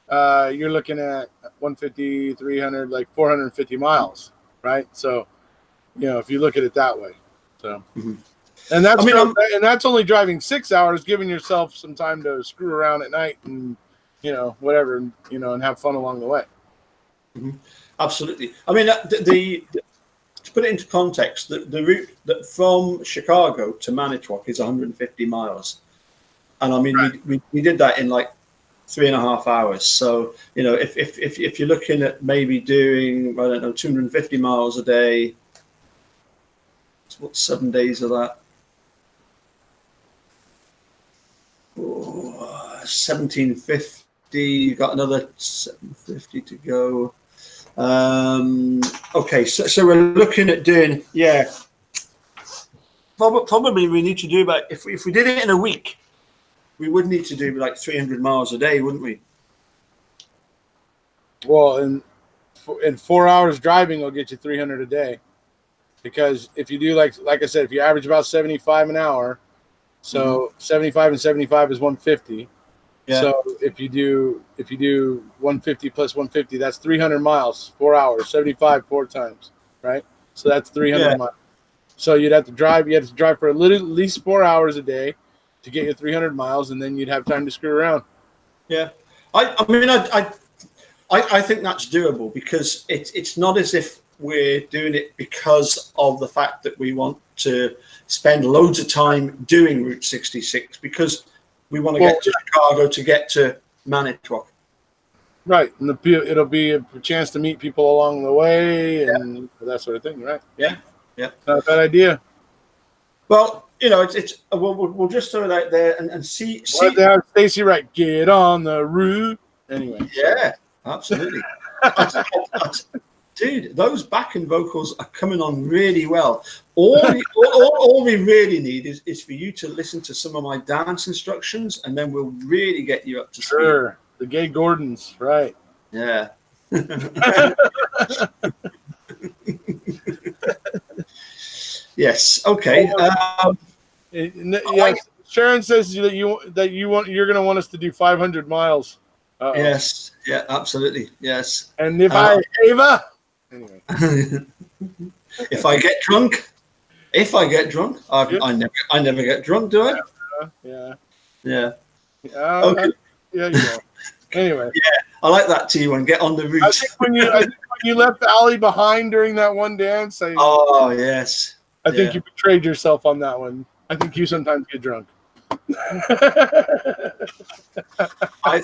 you're looking at 150, 300, like 450 miles, right? So, if you look at it that way. So, and that's only driving 6 hours, giving yourself some time to screw around at night and, whatever, and have fun along the way. Mm-hmm. Absolutely. I mean, to put it into context, the route that from Chicago to Manitowoc is 150 miles. And I mean, right. we did that in like 3.5 hours. So, if you're looking at maybe doing, 250 miles a day, what's 7 days of that? 1,750. You've got another 750 to go. Okay, so we're looking at doing, probably we need to do about, if we did it in a week, we would need to do like 300 miles a day, wouldn't we? Well, in 4 hours driving, it'll get you 300 a day. Because if you do, like I said, if you average about 75 an hour, so 75 and 75 is 150. Yeah. So if you do 150 plus 150, that's 300 miles, 4 hours, 75 4 times, right? So that's 300 miles. So you have to drive for at least 4 hours a day to get you 300 miles, and then you'd have time to screw around. Yeah. I mean, I think that's doable because it's not as if we're doing it because of the fact that we want to spend loads of time doing Route 66 because we want to get to Chicago to get to Manitowoc. Right. And it'll be a chance to meet people along the way and that sort of thing, right? Yeah. Yeah. Not a bad idea. Well, we'll just throw it out there and see. Stacy, right? Get on the route. Anyway. Yeah, absolutely. Dude, those backing vocals are coming on really well. All we really need is for you to listen to some of my dance instructions, and then we'll really get you up to speed. Sure, the Gay Gordons, right? Yeah. Yes. Okay. Yes. Sharon says that you're going to want us to do 500 miles. Uh-oh. Yes. Yeah. Absolutely. Yes. And if Ava. Anyway. If I get drunk, I never get drunk, do I? Yeah. Yeah. Okay. Yeah, you know. Anyway. Yeah, I like that T1. Get on the route. I think when you left Allie behind during that one dance, oh yes. I think you betrayed yourself on that one. I think you sometimes get drunk. I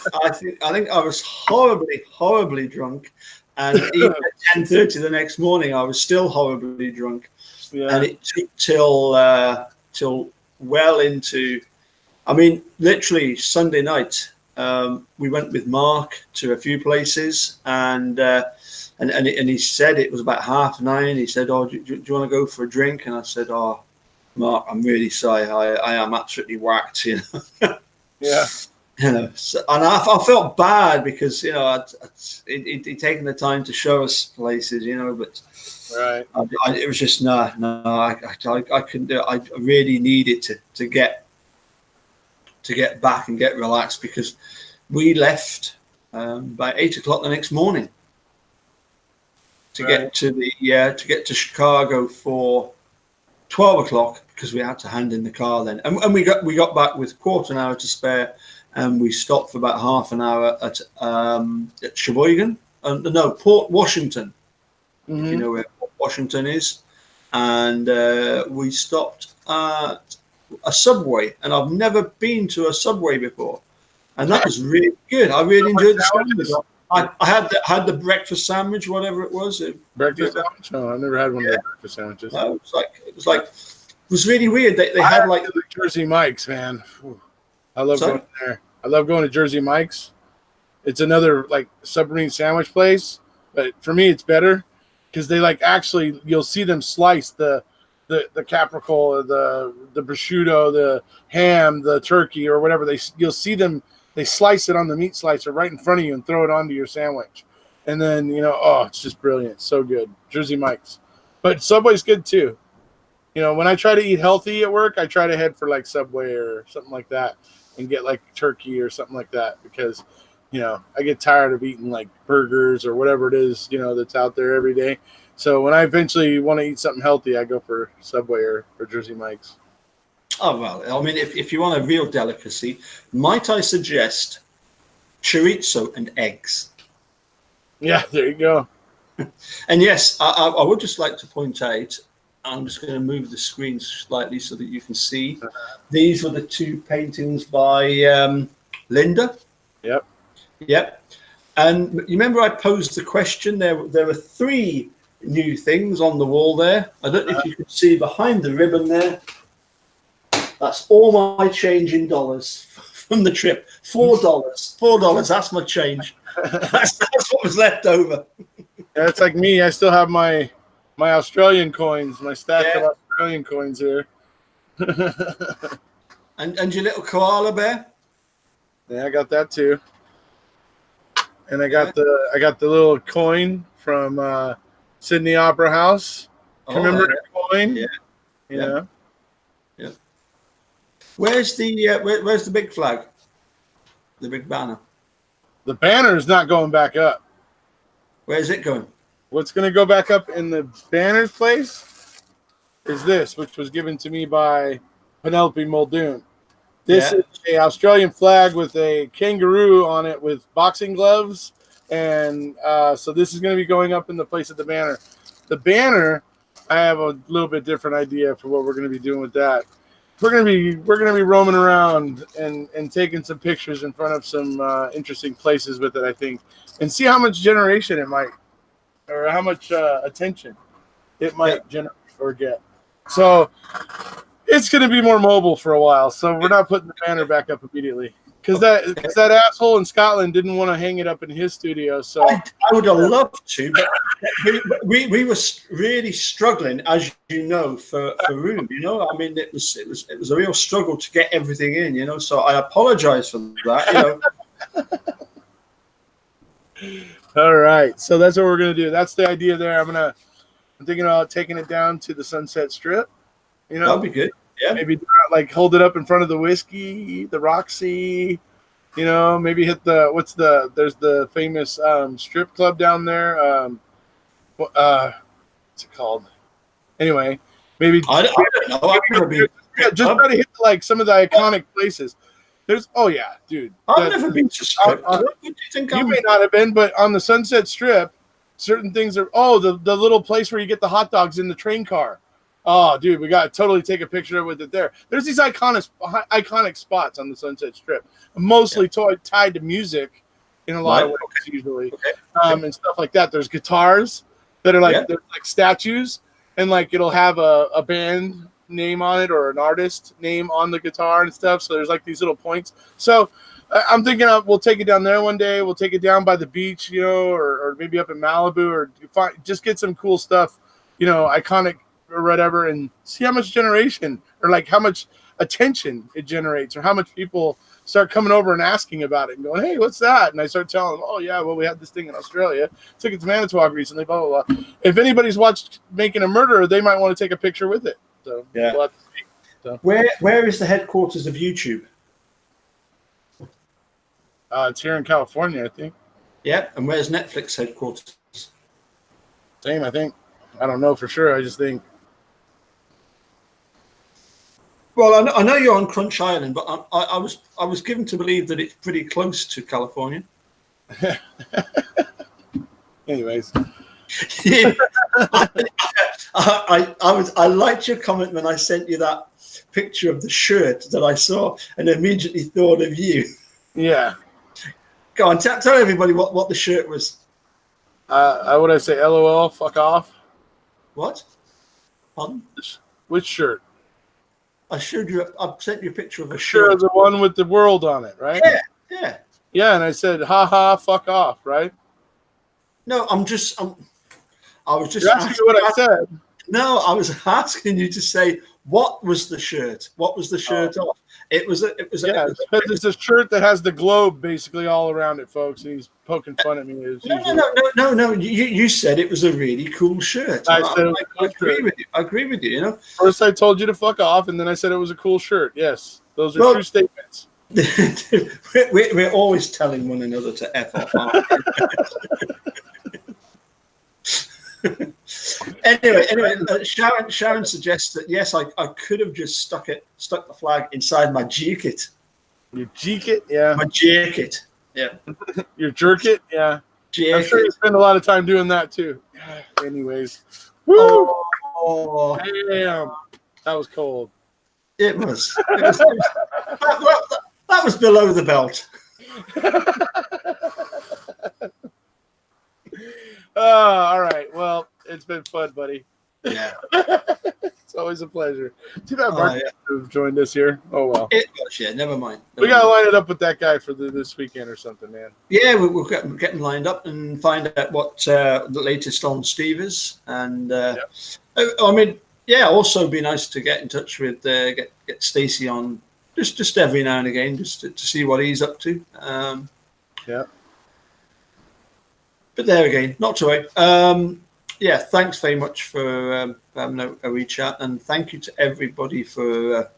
think I was horribly drunk, and even at 10:30 the next morning, I was still horribly drunk. Yeah. And it took till well into, I mean, literally Sunday night. We went with Mark to a few places, and he said it was about 9:30. He said, "Oh, do you want to go for a drink?" And I said, "Oh, Mark, I'm really sorry. I am absolutely whacked, you know." Yeah. You know, so, and I felt bad because, you know, he'd taken the time to show us places, you know, but right. It was just I couldn't do it. I really needed to get back and get relaxed, because we left by 8 o'clock the next morning to get to Chicago for 12 o'clock, because we had to hand in the car then, and we got back with quarter an hour to spare, and we stopped for about half an hour at Sheboygan, Port Washington, if you know where Port Washington is, and we stopped at a Subway, and I've never been to a Subway before, and that was really good. I really enjoyed the sandwich. I had the breakfast sandwich, whatever it was. Breakfast sandwich? Oh, I've never had one of the breakfast sandwiches. No, it was really weird. They had like Jersey Mike's, man. I love going there. I love going to Jersey Mike's. It's another like submarine sandwich place, but for me it's better because they you'll see them slice the capricorn, the prosciutto, the ham, the turkey, or whatever. You'll see them. They slice it on the meat slicer right in front of you and throw it onto your sandwich. And then, it's just brilliant. So good. Jersey Mike's. But Subway's good too. When I try to eat healthy at work, I try to head for like Subway or something like that and get like turkey or something like that because, I get tired of eating like burgers or whatever it is, that's out there every day. So when I eventually want to eat something healthy, I go for Subway or Jersey Mike's. Oh, well, I mean, if you want a real delicacy, might I suggest chorizo and eggs? Yeah, there you go. And yes, I would just like to point out, I'm just going to move the screen slightly so that you can see. These were the two paintings by Linda. Yep. And you remember I posed the question, there were three new things on the wall there. I don't know if you can see behind the ribbon there. That's all my change in dollars from the trip. $4. That's my change. That's what was left over. Yeah, it's like me. I still have my Australian coins, my stack of Australian coins here. and your little koala bear? Yeah, I got that too. And I got the little coin from Sydney Opera House. Commemorative coin. Yeah. Where's the big flag? The big banner. The banner is not going back up. Where's it going? What's going to go back up in the banner's place is this, which was given to me by Penelope Muldoon. This is an Australian flag with a kangaroo on it with boxing gloves. And so this is going to be going up in the place of the banner. The banner, I have a little bit different idea for what we're going to be doing with that. We're gonna be roaming around and taking some pictures in front of some interesting places with it, I think, and see how much generation it might, or how much attention it might generate or get. So it's gonna be more mobile for a while. So we're not putting the banner back up immediately because that asshole in Scotland didn't want to hang it up in his studio. So I would have loved to, but we were really struggling, as you know, for room. I mean, it was a real struggle to get everything in. So I apologize for that. All right, so that's what we're gonna do. That's the idea there. I'm thinking about taking it down to the Sunset Strip You know, that'd be good. Yeah, maybe like hold it up in front of the whiskey, the Roxy. You know, maybe hit there's the famous strip club down there. What's it called? Anyway, maybe I don't know. I've never been. just try to hit like some of the iconic places. Dude. I've never been to strip. What do you think? You may not have been, but on the Sunset Strip, certain things are. Oh, the little place where you get the hot dogs in the train car. Oh, dude, we got to totally take a picture with it there. There's these iconic spots on the Sunset Strip, mostly tied to music in a lot of ways, usually, and stuff like that. There's guitars that are like they're like statues, and like it'll have a band name on it or an artist name on the guitar and stuff. So there's like these little points. So I'm thinking we'll take it down there one day. We'll take it down by the beach, you know, or maybe up in Malibu, or just get some cool stuff, you know, iconic or whatever, and see how much generation or like how much attention it generates, or how much people start coming over and asking about it and going, hey, what's that? And I start telling them, oh yeah, well, we had this thing in Australia, took it to Manitowoc recently, blah blah blah. If anybody's watched Making a Murderer, they might want to take a picture with it. So yeah. We'll have to see. So, where is the headquarters of YouTube? It's here in California, I think. Yeah, and where's Netflix headquarters? Same, I think. I don't know for sure. I just think. Well, I know you're on Crunch Island, but I was given to believe that it's pretty close to California. Anyways, yeah. I liked your comment when I sent you that picture of the shirt that I saw, and immediately thought of you. Yeah. Go on, tell everybody what the shirt was. What would I say? LOL, fuck off. What? Pardon? Which shirt? I showed you. I sent you a picture of a shirt. shirt. The one with the world on it, right? Yeah. Yeah, and I said, "Ha ha, fuck off," right? No, I was just. You're asking what I said. No, I was asking you to say what was the shirt. What was the shirt of? Because it's a shirt that has the globe basically all around it, folks, and he's poking fun at me. No. You said it was a really cool shirt. I agree with you. I agree with you. You know. First, I told you to fuck off, and then I said it was a cool shirt. Yes, those are true statements. We're always telling one another to F off. Anyway, Sharon suggests that yes, I could have just stuck the flag inside my jacket. Your jacket, yeah. My jacket, yeah. Your jerket, yeah. Jacket. I'm sure you spend a lot of time doing that too. Anyways, woo! Oh, damn, that was cold. It was. That was below the belt. All right. Well, it's been fun, buddy. Yeah. It's always a pleasure. Too bad Bart have joined us here. Oh, well. It was, yeah. Never mind. We got to line it up with that guy for this weekend or something, man. Yeah, we'll get him lined up and find out what the latest on Steve is. And, I mean, yeah, also be nice to get in touch with, get Stacey on just every now and again, just to see what he's up to. Yeah. But there again, not to worry. Yeah, thanks very much for having a wee chat, and thank you to everybody for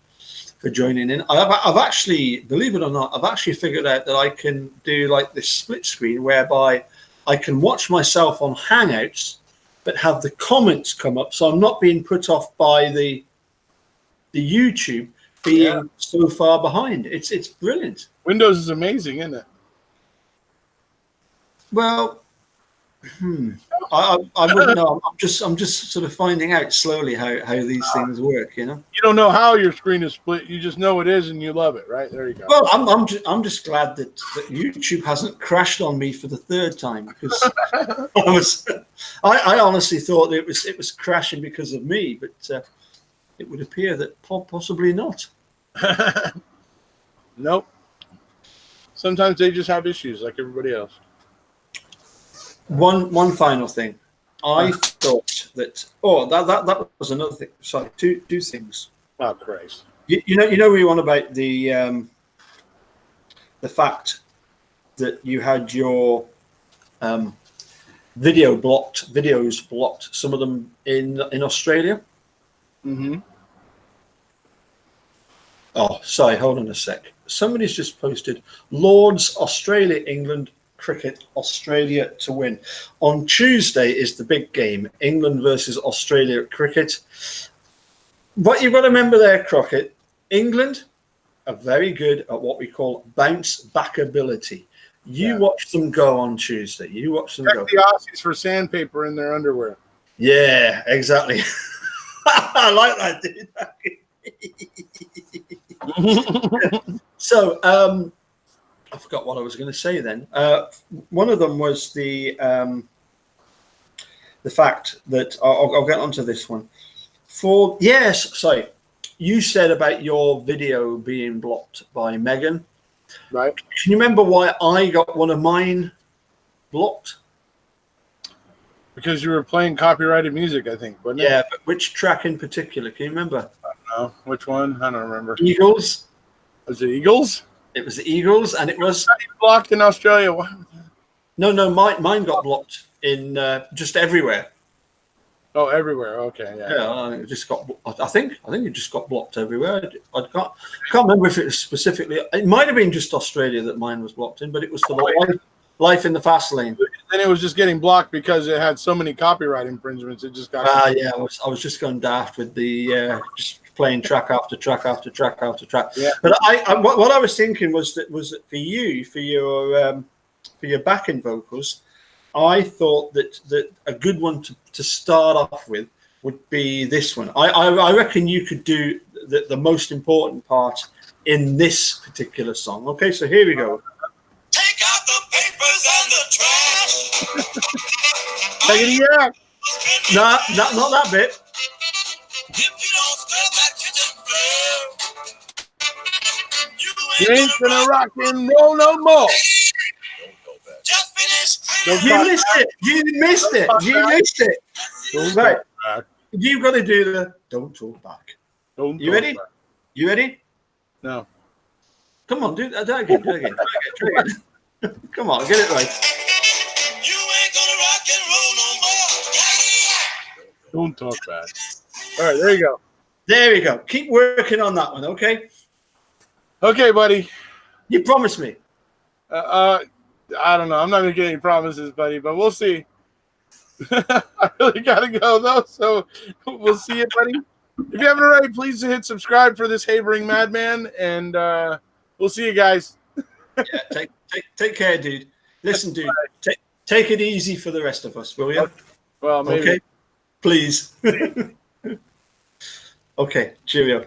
joining in. I've actually, believe it or not, I've actually figured out that I can do like this split screen whereby I can watch myself on Hangouts, but have the comments come up, so I'm not being put off by the YouTube being so far behind. It's brilliant. Windows is amazing, isn't it? Well. I wouldn't know. I'm just sort of finding out slowly how these things work. You know. You don't know how your screen is split. You just know it is, and you love it, right? There you go. Well, I'm just glad that YouTube hasn't crashed on me for the third time, because I honestly thought it was crashing because of me, but it would appear that possibly not. Nope. Sometimes they just have issues like everybody else. One final thing. I thought that that was another thing. Sorry, two things. Oh Christ. You know we were on about the fact that you had your videos blocked, some of them in Australia. Mm-hmm. Oh, sorry, hold on a sec. Somebody's just posted Lords, Australia, England, cricket, Australia to win. On Tuesday is the big game, England versus Australia at cricket. What you've got to remember there, Crockett, England are very good at what we call bounce back ability. You watch them go on Tuesday. You watch them go. The Aussies for sandpaper in their underwear. Yeah, exactly. I like that, dude. So, I forgot what I was going to say then. One of them was the fact that I'll get onto this one. Sorry, you said about your video being blocked by Megan. Right. Can you remember why I got one of mine blocked? Because you were playing copyrighted music, I think, wasn't it? Yeah, but which track in particular? Can you remember? I don't know. Which one? I don't remember. Eagles. Was it Eagles? It was the Eagles, and it was blocked in Australia. What? No, mine got blocked in just everywhere. Oh, everywhere. Okay, Yeah, it just got. I think it just got blocked everywhere. I can't remember if it was specifically. It might have been just Australia that mine was blocked in, but it was for the life in the fast lane. Then it was just getting blocked because it had so many copyright infringements. It just got. Yeah, I was just going daft with the just playing track after track after track after track. Yeah. But what I was thinking was that for your backing vocals, I thought that a good one to start off with would be this one. I reckon you could do the most important part in this particular song. Okay, so here we go. Take out the papers and the trash. Take it yeah. No, not that bit. If you don't stir that kitchen You ain't gonna rock and roll no more. just finish. You missed it. You missed it. You missed it. Right. You've got to do the don't talk back. You ready? You ready? No. Come on, do that again. Do it again. Come on, get it right. You ain't gonna rock and roll no more. Don't talk bad. All right, there you go. There we go. Keep working on that one, okay? Okay, buddy. You promised me. I don't know. I'm not gonna get any promises, buddy, but we'll see. I really gotta go though, so we'll see you, buddy. If you haven't already, please hit subscribe for this havering madman, and we'll see you guys. Yeah, take care, dude. Listen, dude. Take it easy for the rest of us, will you? Well, maybe. Okay, please. Okay, cheerio.